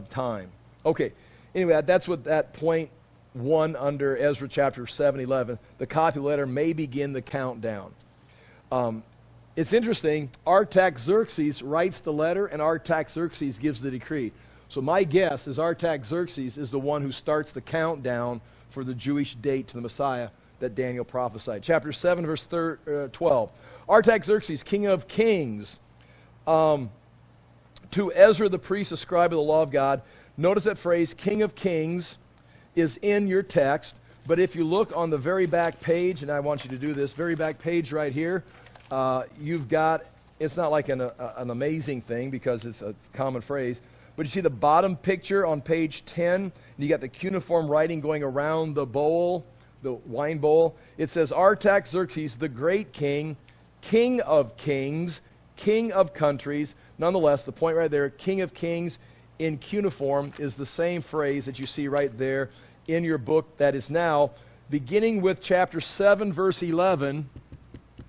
time. Okay, anyway, that's what that point 1 under Ezra chapter 7:11, the copy letter may begin the countdown. It's interesting, Artaxerxes writes the letter and Artaxerxes gives the decree. So my guess is Artaxerxes is the one who starts the countdown for the Jewish date to the Messiah that Daniel prophesied. Chapter 7, verse 12. Artaxerxes, king of kings, to Ezra the priest, a scribe of the law of God. Notice that phrase, king of kings, is in your text. But if you look on the very back page, and I want you to do this, very back page right here, you've got, it's not like an amazing thing because it's a common phrase, but you see the bottom picture on page 10, and you got the cuneiform writing going around the bowl, the wine bowl. It says, Artaxerxes, the great king, king of kings, king of countries. Nonetheless, the point right there, king of kings in cuneiform is the same phrase that you see right there in your book that is now beginning with chapter 7, verse 11,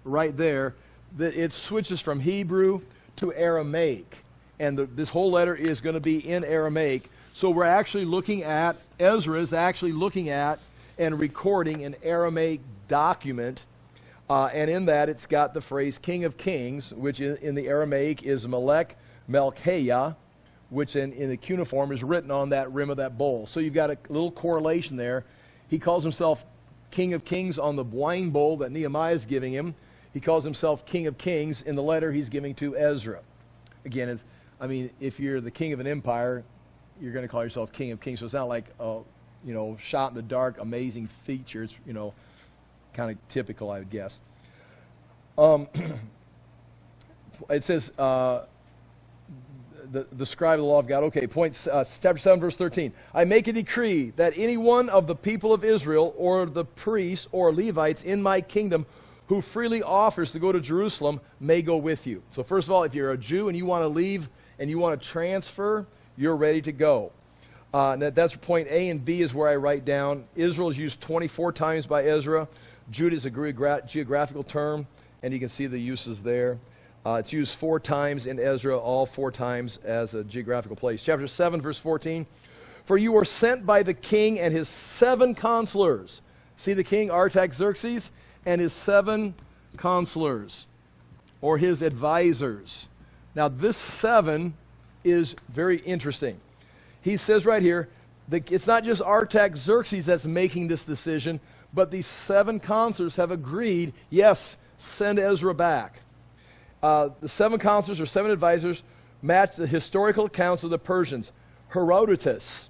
right there, that it switches from Hebrew to Aramaic. And this whole letter is going to be in Aramaic. So we're actually looking at, Ezra is actually looking at and recording an Aramaic document. And in that, it's got the phrase King of Kings, which in the Aramaic is Melech Melchiah, which in the cuneiform is written on that rim of that bowl. So you've got a little correlation there. He calls himself King of Kings on the wine bowl that Nehemiah is giving him. He calls himself King of Kings in the letter he's giving to Ezra. Again, if you're the king of an empire, you're going to call yourself King of Kings. So it's not like a, shot in the dark, amazing feature. It's, kind of typical, I would guess. It says, the scribe of the law of God. Okay, chapter 7, verse 13. I make a decree that any one of the people of Israel or the priests or Levites in my kingdom who freely offers to go to Jerusalem may go with you. So first of all, if you're a Jew and you want to leave and you want to transfer, you're ready to go. That's point A, and B is where I write down. Israel is used 24 times by Ezra. Judah is a geographical term, and you can see the uses there. It's used 4 times in Ezra, all 4 times as a geographical place. Chapter 7, verse 14. For you were sent by the king and his 7 counselors. See the king, Artaxerxes, and his 7 counselors, or his advisors. Now, this 7 is very interesting. He says right here, it's not just Artaxerxes that's making this decision, but these 7 counselors have agreed, yes, send Ezra back. The 7 counselors or 7 advisors match the historical accounts of the Persians. Herodotus,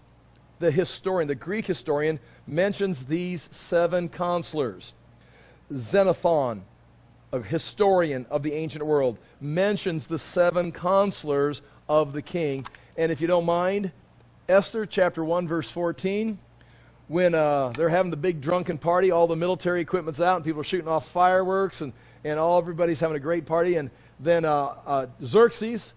the historian, the Greek historian, mentions these 7 counselors. Xenophon, a historian of the ancient world, mentions the 7 counselors of the king. And if you don't mind, Esther chapter 1, verse 14, when they're having the big drunken party, all the military equipment's out, and people are shooting off fireworks, and everybody's having a great party. And then Xerxes,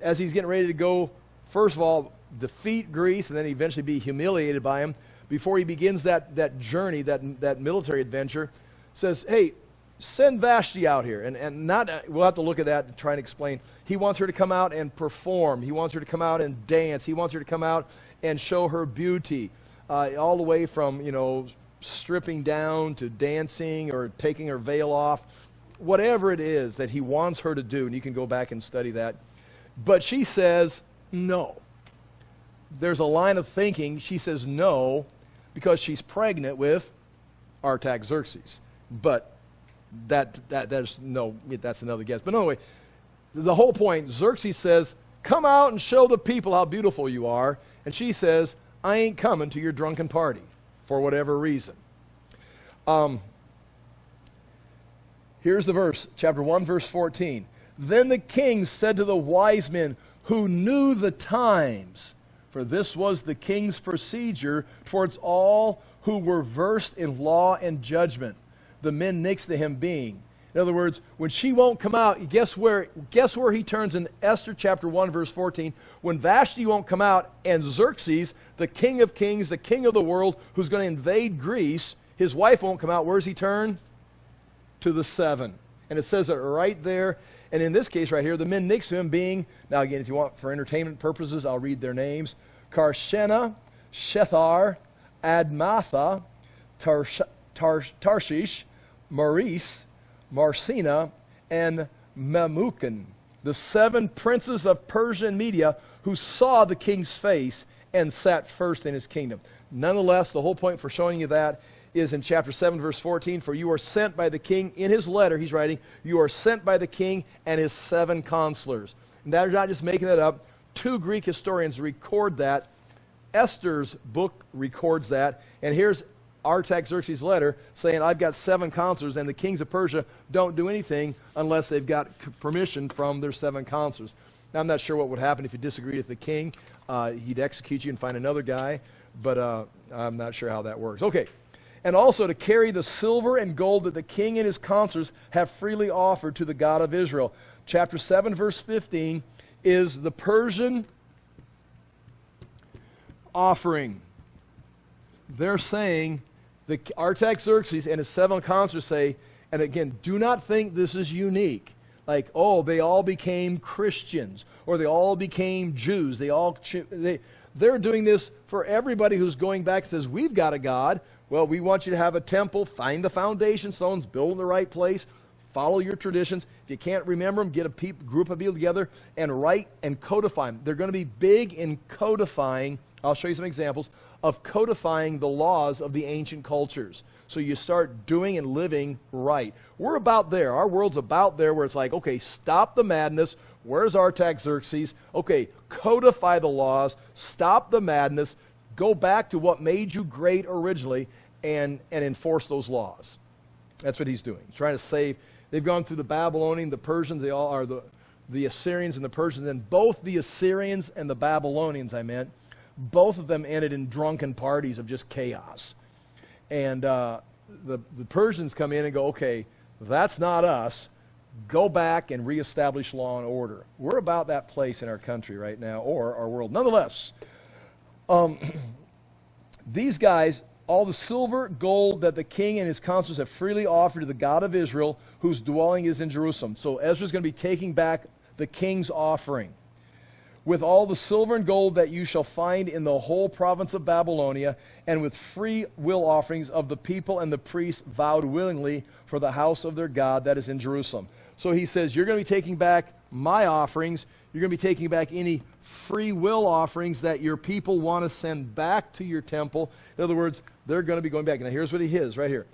as he's getting ready to go, first of all, defeat Greece, and then eventually be humiliated by him, before he begins that journey, that military adventure, says, hey, send Vashti out here. And not, we'll have to look at that and try and explain. He wants her to come out and perform. He wants her to come out and dance. He wants her to come out and show her beauty. All the way from, stripping down to dancing or taking her veil off. Whatever it is that he wants her to do, and you can go back and study that. But she says no. There's a line of thinking. She says no because she's pregnant with Artaxerxes. But that's another guess. But anyway, the whole point, Xerxes says, come out and show the people how beautiful you are. And she says, I ain't coming to your drunken party for whatever reason. Here's the verse, chapter 1, verse 14. Then the king said to the wise men who knew the times, for this was the king's procedure towards all who were versed in law and judgment, the men next to him being. In other words, when she won't come out, guess where he turns in Esther chapter 1, verse 14? When Vashti won't come out and Xerxes, the king of kings, the king of the world, who's going to invade Greece, his wife won't come out, where does he turn? To the 7. And it says it right there. And in this case right here, the men next to him being, now again, if you want for entertainment purposes, I'll read their names. Karshena, Shethar, Admatha, Tarshish, Maurice, Marcina, and Memucan, the 7 princes of Persia and Media who saw the king's face and sat first in his kingdom. Nonetheless, the whole point for showing you that is in chapter 7, verse 14, for you are sent by the king, in his letter he's writing, you are sent by the king and his 7 counselors. And they're not just making that up. 2 Greek historians record that Esther's book records that, and here's Artaxerxes' letter saying, I've got 7 counselors, and the kings of Persia don't do anything unless they've got permission from their 7 counselors. Now, I'm not sure what would happen if you disagreed with the king. He'd execute you and find another guy, but I'm not sure how that works. Okay. And also to carry the silver and gold that the king and his counselors have freely offered to the God of Israel. Chapter 7, verse 15 is the Persian offering. They're saying, the Artaxerxes and his 7 counselors say, and again, do not think this is unique. Like, oh, they all became Christians, or they all became Jews. They're doing this for everybody who's going back and says, we've got a God. Well, we want you to have a temple, find the foundation stones, build in the right place, follow your traditions. If you can't remember them, get a group of people together and write and codify them. They're going to be big in codifying. I'll show you some examples of codifying the laws of the ancient cultures. So you start doing and living right. We're about there. Our world's about there where it's like, okay, stop the madness. Where's Artaxerxes? Okay, codify the laws. Stop the madness. Go back to what made you great originally and enforce those laws. That's what he's doing. He's trying to save. They've gone through the Babylonian, the Persians. They all are the Assyrians and the Persians. And both the Assyrians and the Babylonians, both of them ended in drunken parties of just chaos. And the Persians come in and go, okay, that's not us. Go back and reestablish law and order. We're about that place in our country right now, or our world. Nonetheless, these guys, all the silver, gold that the king and his counselors have freely offered to the God of Israel, whose dwelling is in Jerusalem. So Ezra's going to be taking back the king's offering. With all the silver and gold that you shall find in the whole province of Babylonia, and with free will offerings of the people and the priests vowed willingly for the house of their God that is in Jerusalem. So he says, you're going to be taking back my offerings. You're going to be taking back any free will offerings that your people want to send back to your temple. In other words, they're going to be going back. Now here's what he is right here.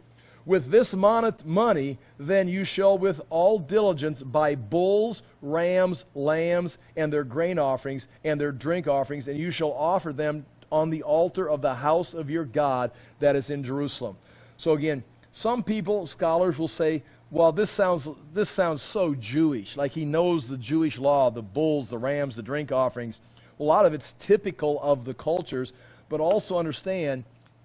With this money, then you shall with all diligence buy bulls, rams, lambs, and their grain offerings, and their drink offerings, and you shall offer them on the altar of the house of your God that is in Jerusalem. So again, some people, scholars will say, well, this sounds so Jewish, like he knows the Jewish law, the bulls, the rams, the drink offerings. A lot of it's typical of the cultures, but also understand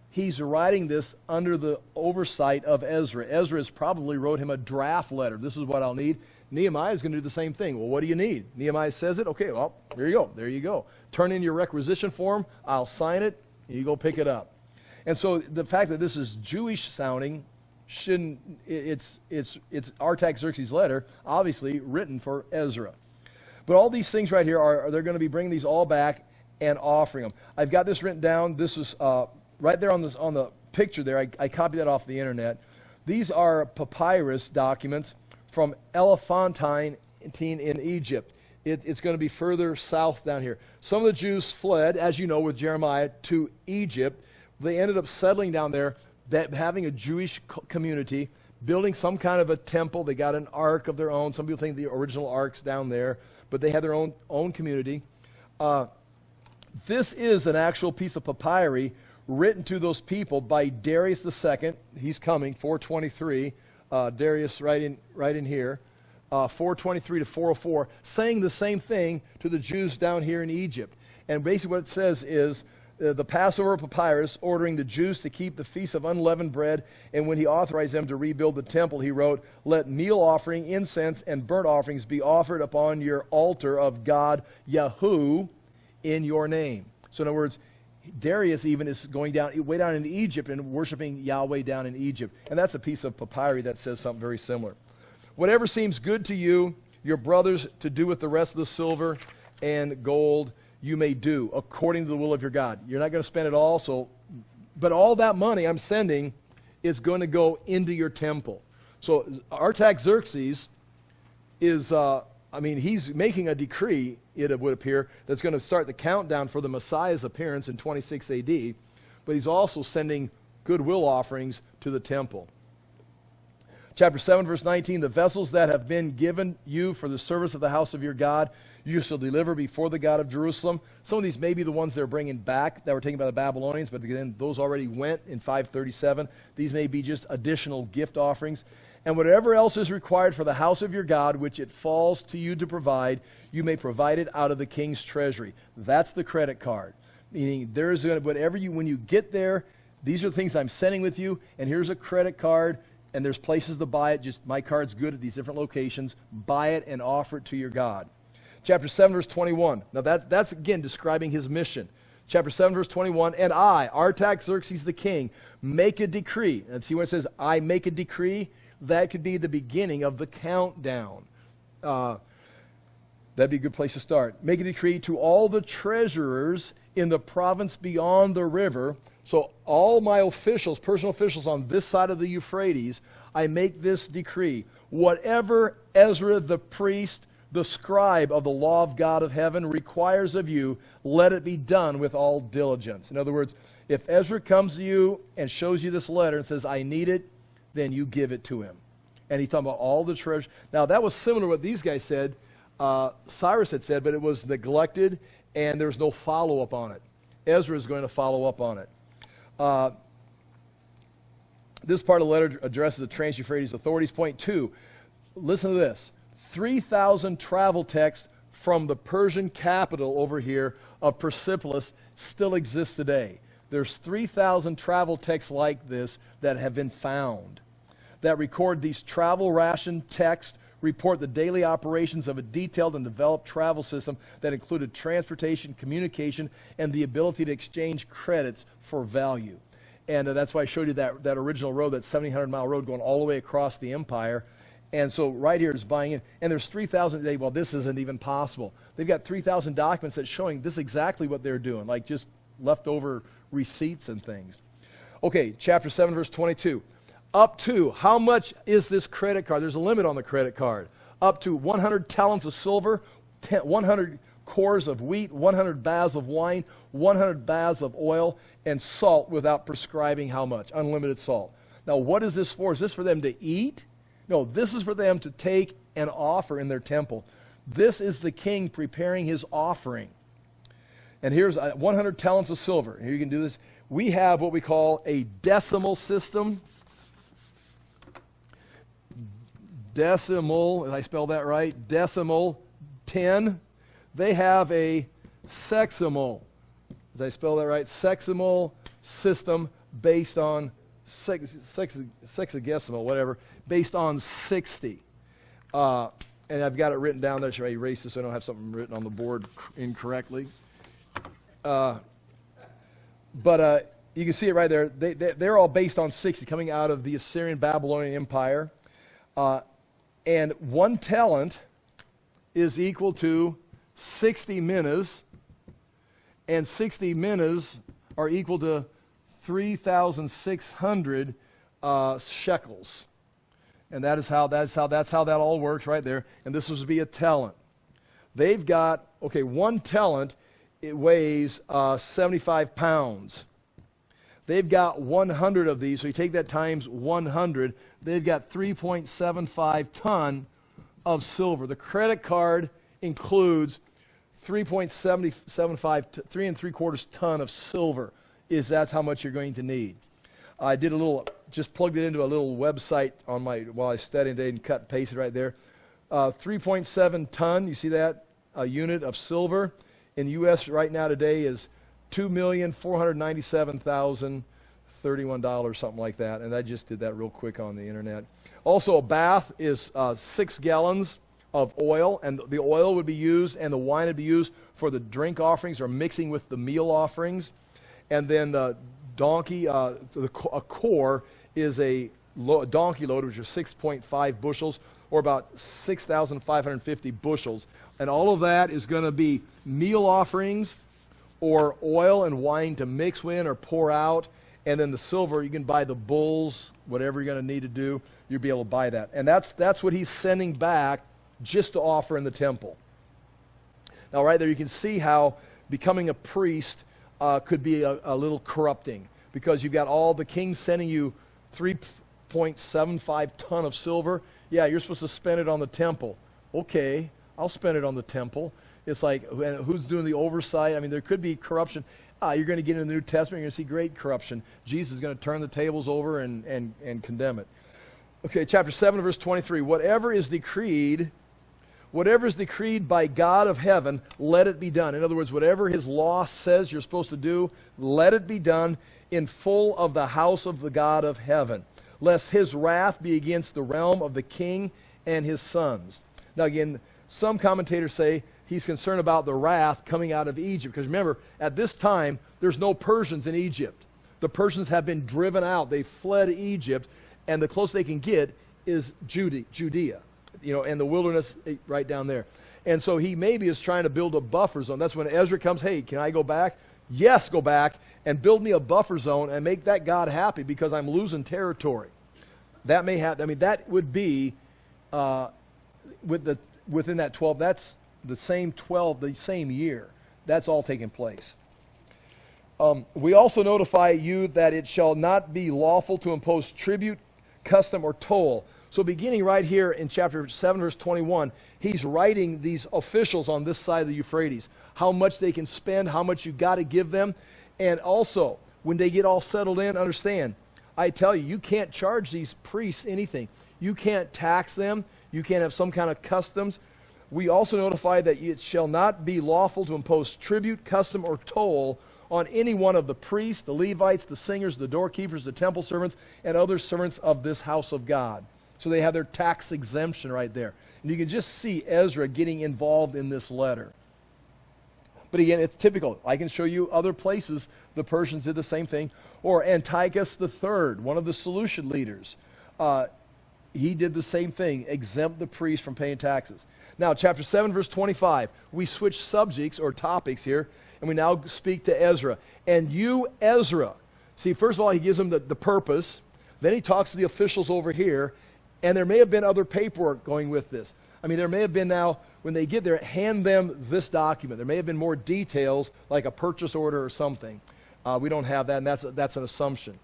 he's writing this under the oversight of Ezra. Ezra has probably wrote him a draft letter. This is what I'll need. Nehemiah is going to do the same thing. Well, what do you need? Nehemiah says it. Okay, well, there you go. There you go. Turn in your requisition form. I'll sign it. And you go pick it up. And so the fact that this is Jewish sounding shouldn't, it's Artaxerxes' letter, obviously written for Ezra. But all these things right here they're going to be bringing these all back and offering them. I've got this written down. This is right there on the picture there. I copied that off the internet. These are papyrus documents from Elephantine in Egypt. It's going to be further south down here. Some of the Jews fled, as you know, with Jeremiah to Egypt. They ended up settling down there, having a Jewish community, building some kind of a temple. They got an ark of their own. Some people think the original ark's down there, but they had their own community. This is an actual piece of papyri written to those people by Darius II. He's coming, 423. Darius right in here. 423 to 404, saying the same thing to the Jews down here in Egypt. And basically what it says is, the Passover papyrus ordering the Jews to keep the Feast of Unleavened Bread, and when he authorized them to rebuild the temple, he wrote, let meal offering, incense, and burnt offerings be offered upon your altar of God, Yahu, in your name. So in other words, Darius even is going way down into Egypt and worshiping Yahweh down in Egypt. And that's a piece of papyri that says something very similar. Whatever seems good to you, your brothers, to do with the rest of the silver and gold, you may do according to the will of your God. You're not going to spend it all, but all that money I'm sending is going to go into your temple. So Artaxerxes is, he's making a decree, it would appear, that's going to start the countdown for the Messiah's appearance in 26 AD, but he's also sending goodwill offerings to the temple. Chapter 7, verse 19, the vessels that have been given you for the service of the house of your God, you shall deliver before the God of Jerusalem. Some of these may be the ones they're bringing back that were taken by the Babylonians, but again, those already went in 537. These may be just additional gift offerings. And whatever else is required for the house of your God, which it falls to you to provide, you may provide it out of the king's treasury. That's the credit card. Meaning, there's going to, whatever you, when you get there, these are the things I'm sending with you, and here's a credit card, and there's places to buy it. Just, my card's good at these different locations. Buy it and offer it to your God. Chapter 7, verse 21. Now, that's again describing his mission. Chapter 7, verse 21, and I, Artaxerxes the king, make a decree. And see when it says, I make a decree? That could be the beginning of the countdown. That'd be a good place to start. Make a decree to all the treasurers in the province beyond the river. So all my officials, personal officials on this side of the Euphrates, I make this decree. Whatever Ezra the priest, the scribe of the law of God of heaven, requires of you, let it be done with all diligence. In other words, if Ezra comes to you and shows you this letter and says, I need it, then you give it to him. And he's talking about all the treasure. Now, that was similar to what these guys said, Cyrus had said, but it was neglected, and there's no follow-up on it. Ezra is going to follow up on it. This part of the letter addresses the Trans-Euphrates authorities. Point 2, listen to this. 3,000 travel texts from the Persian capital over here of Persepolis still exist today. There's 3,000 travel texts like this that have been found that record these travel ration texts, report the daily operations of a detailed and developed travel system that included transportation, communication, and the ability to exchange credits for value. And that's why I showed you that original road, that 1,700-mile road going all the way across the empire. And so right here is buying in. And there's 3,000 today. Well, this isn't even possible. They've got 3,000 documents that's showing this is exactly what they're doing, like just leftover receipts and things. Okay, chapter 7, verse 22. Up to, how much is this credit card? There's a limit on the credit card. Up to 100 talents of silver, 100 cores of wheat, 100 baths of wine, 100 baths of oil, and salt without prescribing how much? Unlimited salt. Now, what is this for? Is this for them to eat? No, this is for them to take and offer in their temple. This is the king preparing his offering. And here's 100 talents of silver. Here you can do this. We have what we call a decimal system. Decimal, did I spell that right? Decimal 10. They have a sexamal. Did I spell that right? Sexamal system based on sexagesimal, whatever, based on 60. And I've got it written down there. Should I erase this so I don't have something written on the board incorrectly? But you can see it right there. They're all based on 60, coming out of the Assyrian Babylonian Empire. And 1 talent is equal to 60 minas, and 60 minas are equal to 3,600 shekels. And that's how that all works right there. And this would be a talent. They've got, 1 talent, it weighs 75 pounds. They've got 100 of these, so you take that times 100, they've got 3.75 ton of silver. The credit card includes 3.75, 3 3/4 ton of silver. That's how much you're going to need. I did just plugged it into a little website on while I was studying today and cut and pasted right there. 3.7 ton, you see that? A unit of silver in the U.S. right now today is $2,497,031, something like that. And I just did that real quick on the internet. Also, a bath is 6 gallons of oil, and the oil would be used and the wine would be used for the drink offerings or mixing with the meal offerings. And then the donkey, a core is a donkey load, which is 6.5 bushels, or about 6,550 bushels. And all of that is going to be meal offerings, or oil and wine to mix in or pour out. And then the silver, you can buy the bulls, whatever you're going to need to do, you'll be able to buy that. And that's what he's sending back just to offer in the temple. Now, right there, you can see how becoming a priest could be a little corrupting, because you've got all the kings sending you 1.75 ton of silver. Yeah, you're supposed to spend it on the temple. Okay, I'll spend it on the temple. It's like, who's doing the oversight? I mean, there could be corruption. You're going to get in the New Testament, you're going to see great corruption. Jesus is going to turn the tables over and condemn it. Okay, chapter 7, verse 23. Whatever is decreed by God of heaven, let it be done. In other words, whatever his law says you're supposed to do, let it be done in full of the house of the God of heaven, lest his wrath be against the realm of the king and his sons. Now again, some commentators say he's concerned about the wrath coming out of Egypt. Because remember, at this time, there's no Persians in Egypt. The Persians have been driven out. They fled Egypt, and the closest they can get is Judea, and the wilderness right down there. And so he maybe is trying to build a buffer zone. That's when Ezra comes, hey, can I go back? Yes, go back and build me a buffer zone and make that God happy because I'm losing territory. That may have, that would be within that 12, that's the same 12, the same year. That's all taking place. We also notify you that it shall not be lawful to impose tribute, custom, or toll. So beginning right here in chapter 7, verse 21, he's writing these officials on this side of the Euphrates, how much they can spend, how much you got to give them. And also, when they get all settled in, understand, I tell you, you can't charge these priests anything. You can't tax them. You can't have some kind of customs. We also notify that it shall not be lawful to impose tribute, custom, or toll on any one of the priests, the Levites, the singers, the doorkeepers, the temple servants, and other servants of this house of God. So they have their tax exemption right there. And you can just see Ezra getting involved in this letter. But again, it's typical. I can show you other places the Persians did the same thing. Or Antiochus III, one of the Seleucid leaders. He did the same thing, exempt the priests from paying taxes. Now, chapter 7, verse 25, we switch subjects or topics here, and we now speak to Ezra. And you, Ezra, see, first of all, he gives them the purpose. Then he talks to the officials over here, and there may have been other paperwork going with this. There may have been now, when they get there, hand them this document. There may have been more details, like a purchase order or something. We don't have that, and that's an assumption.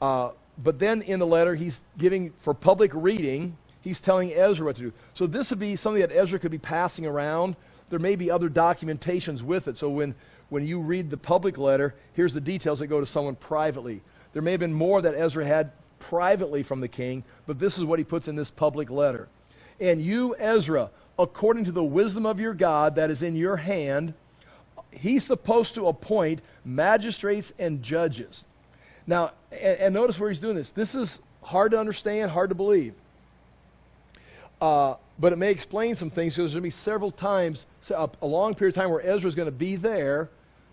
But then in the letter, he's giving, for public reading, he's telling Ezra what to do. So this would be something that Ezra could be passing around. There may be other documentations with it. So when you read the public letter, here's the details that go to someone privately. There may have been more that Ezra had privately from the king, but this is what he puts in this public letter. And you, Ezra, according to the wisdom of your God that is in your hand, he's supposed to appoint magistrates and judges. Now, and notice where he's doing this. This is hard to understand, hard to believe. But it may explain some things, because there's going to be several times, a long period of time where Ezra's going to be there,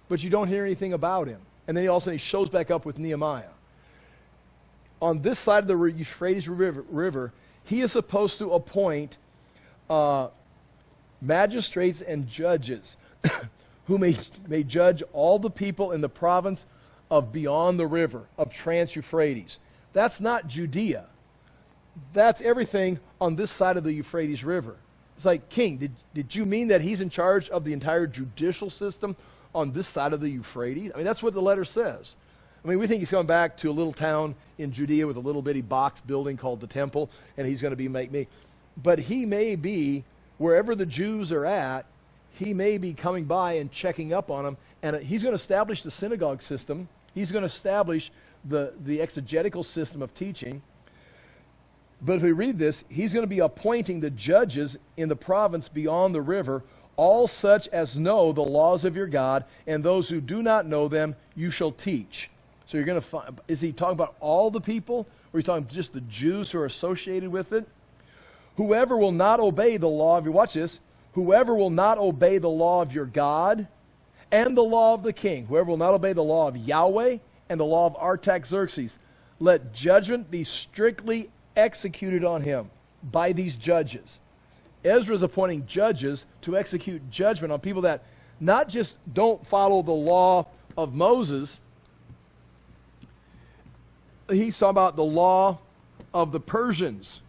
but you don't hear anything about him. And then he shows back up with Nehemiah. On this side of the Euphrates River, he is supposed to appoint magistrates and judges who may judge all the people in the province of beyond the river, of Trans-Euphrates. That's not Judea. That's everything on this side of the Euphrates River. It's like, King, did you mean that he's in charge of the entire judicial system on this side of the Euphrates? That's what the letter says. We think he's coming back to a little town in Judea with a little bitty box building called the Temple, and he's going to be me. But he may be, wherever the Jews are at, he may be coming by and checking up on them, and he's going to establish the synagogue system. He's going to establish the exegetical system of teaching. But if we read this, he's going to be appointing the judges in the province beyond the river, all such as know the laws of your God, and those who do not know them you shall teach. So you're going to find, is he talking about all the people, or is he talking just the Jews who are associated with it? Whoever will not obey the law of your, watch this, whoever will not obey the law of your God and the law of the king, whoever will not obey the law of Yahweh and the law of Artaxerxes, let judgment be strictly executed on him by these judges. Ezra is appointing judges to execute judgment on people that not just don't follow the law of Moses. He's talking about the law of the Persians.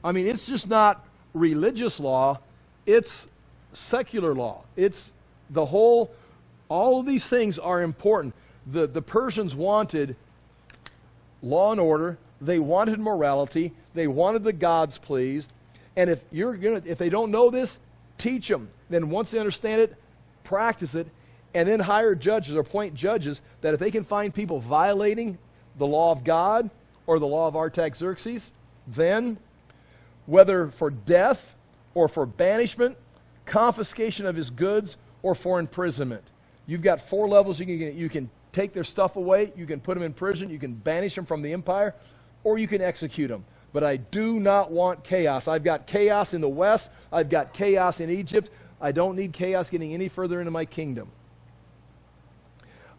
It's just not religious law, it's secular law. It's the whole, all of these things are important. The Persians wanted law and order. They wanted morality. They wanted the gods pleased. And if they don't know this, teach them. Then once they understand it, practice it, and then hire judges or appoint judges that if they can find people violating the law of God or the law of Artaxerxes, then whether for death or for banishment, confiscation of his goods, or for imprisonment. You've got 4 levels. You can take their stuff away, you can put them in prison, you can banish them from the empire, or you can execute them. But I do not want chaos. I've got chaos in the west. I've got chaos in Egypt. I don't need chaos getting any further into my kingdom.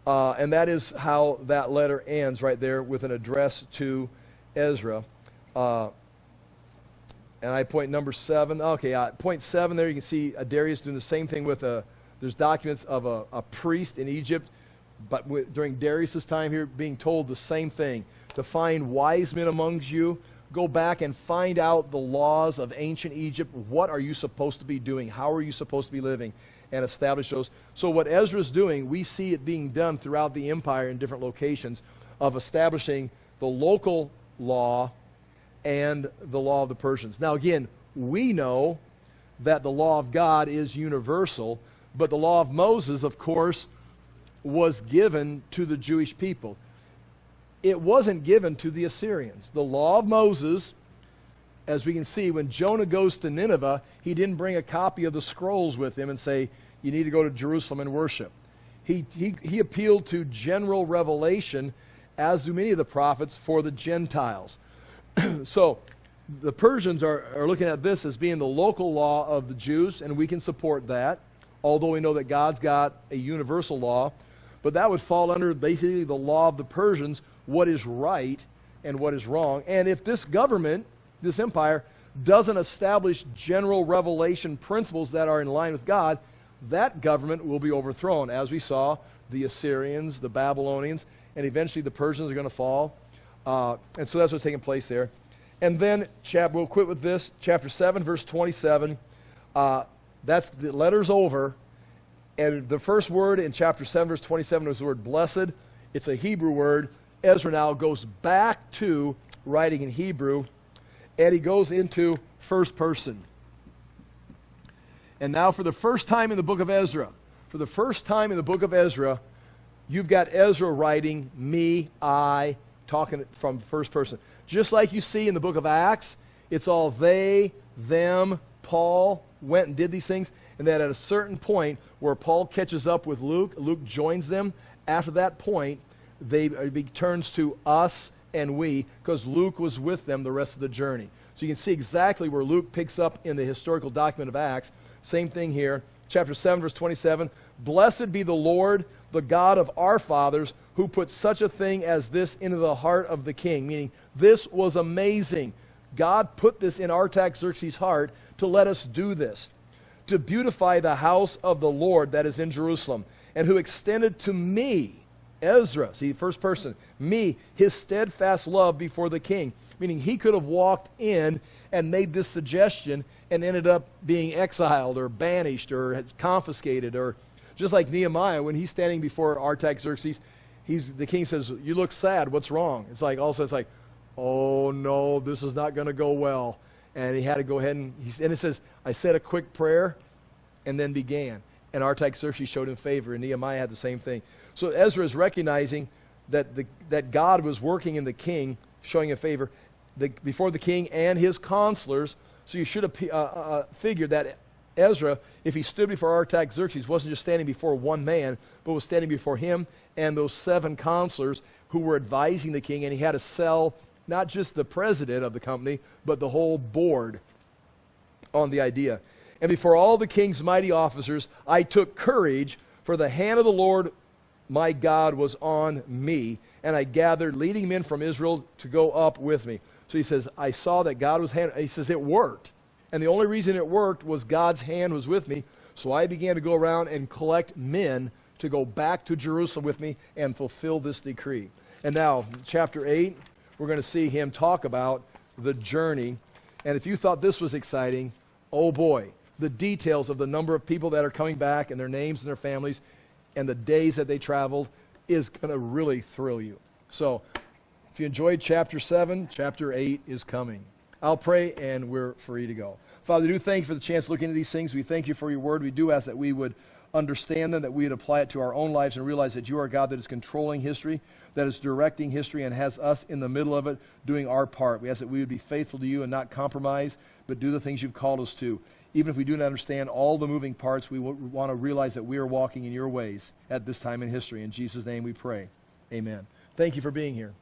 And that is how that letter ends right there with an address to Ezra. And I point number 7. Okay, point 7 there, you can see Darius doing the same thing with there's documents of a priest in Egypt, but during Darius' time here, being told the same thing. To find wise men amongst you, go back and find out the laws of ancient Egypt. What are you supposed to be doing? How are you supposed to be living? And establish those. So what Ezra's doing, we see it being done throughout the empire in different locations of establishing the local law and the law of the Persians. Now again, we know that the law of God is universal, but the law of Moses, of course, was given to the Jewish people. It wasn't given to the Assyrians. The law of Moses, as we can see, when Jonah goes to Nineveh, he didn't bring a copy of the scrolls with him and say, you need to go to Jerusalem and worship. He appealed to general revelation, as do many of the prophets, for the Gentiles. So the Persians are looking at this as being the local law of the Jews, and we can support that, although we know that God's got a universal law. But that would fall under basically the law of the Persians, what is right and what is wrong. And if this government, this empire, doesn't establish general revelation principles that are in line with God, that government will be overthrown. As we saw, the Assyrians, the Babylonians, and eventually the Persians are going to fall. And so that's what's taking place there. And then, we'll quit with this, chapter 7, verse 27. That's the letter's over. And the first word in chapter 7, verse 27 is the word blessed. It's a Hebrew word. Ezra now goes back to writing in Hebrew, and he goes into first person. And now for the first time in the book of Ezra, you've got Ezra writing me, I, talking from first person. Just like you see in the book of Acts, it's all they, them, Paul went and did these things. And then at a certain point where Paul catches up with Luke, Luke joins them. After that point, it turns to us and we, because Luke was with them the rest of the journey. So you can see exactly where Luke picks up in the historical document of Acts. Same thing here. Chapter 7, verse 27. Blessed be the Lord, the God of our fathers, who put such a thing as this into the heart of the king. Meaning, this was amazing. God put this in Artaxerxes' heart to let us do this. To beautify the house of the Lord that is in Jerusalem. And who extended to me, Ezra, see, first person, me, his steadfast love before the king. Meaning he could have walked in and made this suggestion and ended up being exiled or banished or confiscated, or just like Nehemiah, when he's standing before Artaxerxes, the king says, you look sad, what's wrong? It's like, also it's like, oh no, this is not going to go well. And he had to go ahead and it says, I said a quick prayer and then began. And Artaxerxes showed him favor, and Nehemiah had the same thing. So Ezra is recognizing that God was working in the king, showing him favor before the king and his counselors. So you should have figured that Ezra, if he stood before Artaxerxes, wasn't just standing before one man, but was standing before him and those 7 counselors who were advising the king, and he had to sell not just the president of the company, but the whole board on the idea. And before all the king's mighty officers, I took courage, for the hand of the Lord my God was on me, and I gathered leading men from Israel to go up with me. So he says, I saw that God was hand. He says, it worked. And the only reason it worked was God's hand was with me. So I began to go around and collect men to go back to Jerusalem with me and fulfill this decree. And now, chapter 8, we're going to see him talk about the journey. And if you thought this was exciting, oh boy, the details of the number of people that are coming back and their names and their families and the days that they traveled is going to really thrill you. So If you enjoyed chapter 7, chapter 8 is coming. I'll pray and we're free to go. Father, we do thank you for the chance to look into these things. We thank you for your word. We do ask that we would understand them, that we would apply it to our own lives and realize that you are a God that is controlling history, that is directing history, and has us in the middle of it doing our part. We ask that we would be faithful to you and not compromise, but do the things you've called us to. Even if we do not understand all the moving parts, we want to realize that we are walking in your ways at this time in history. In Jesus' name we pray. Amen. Thank you for being here.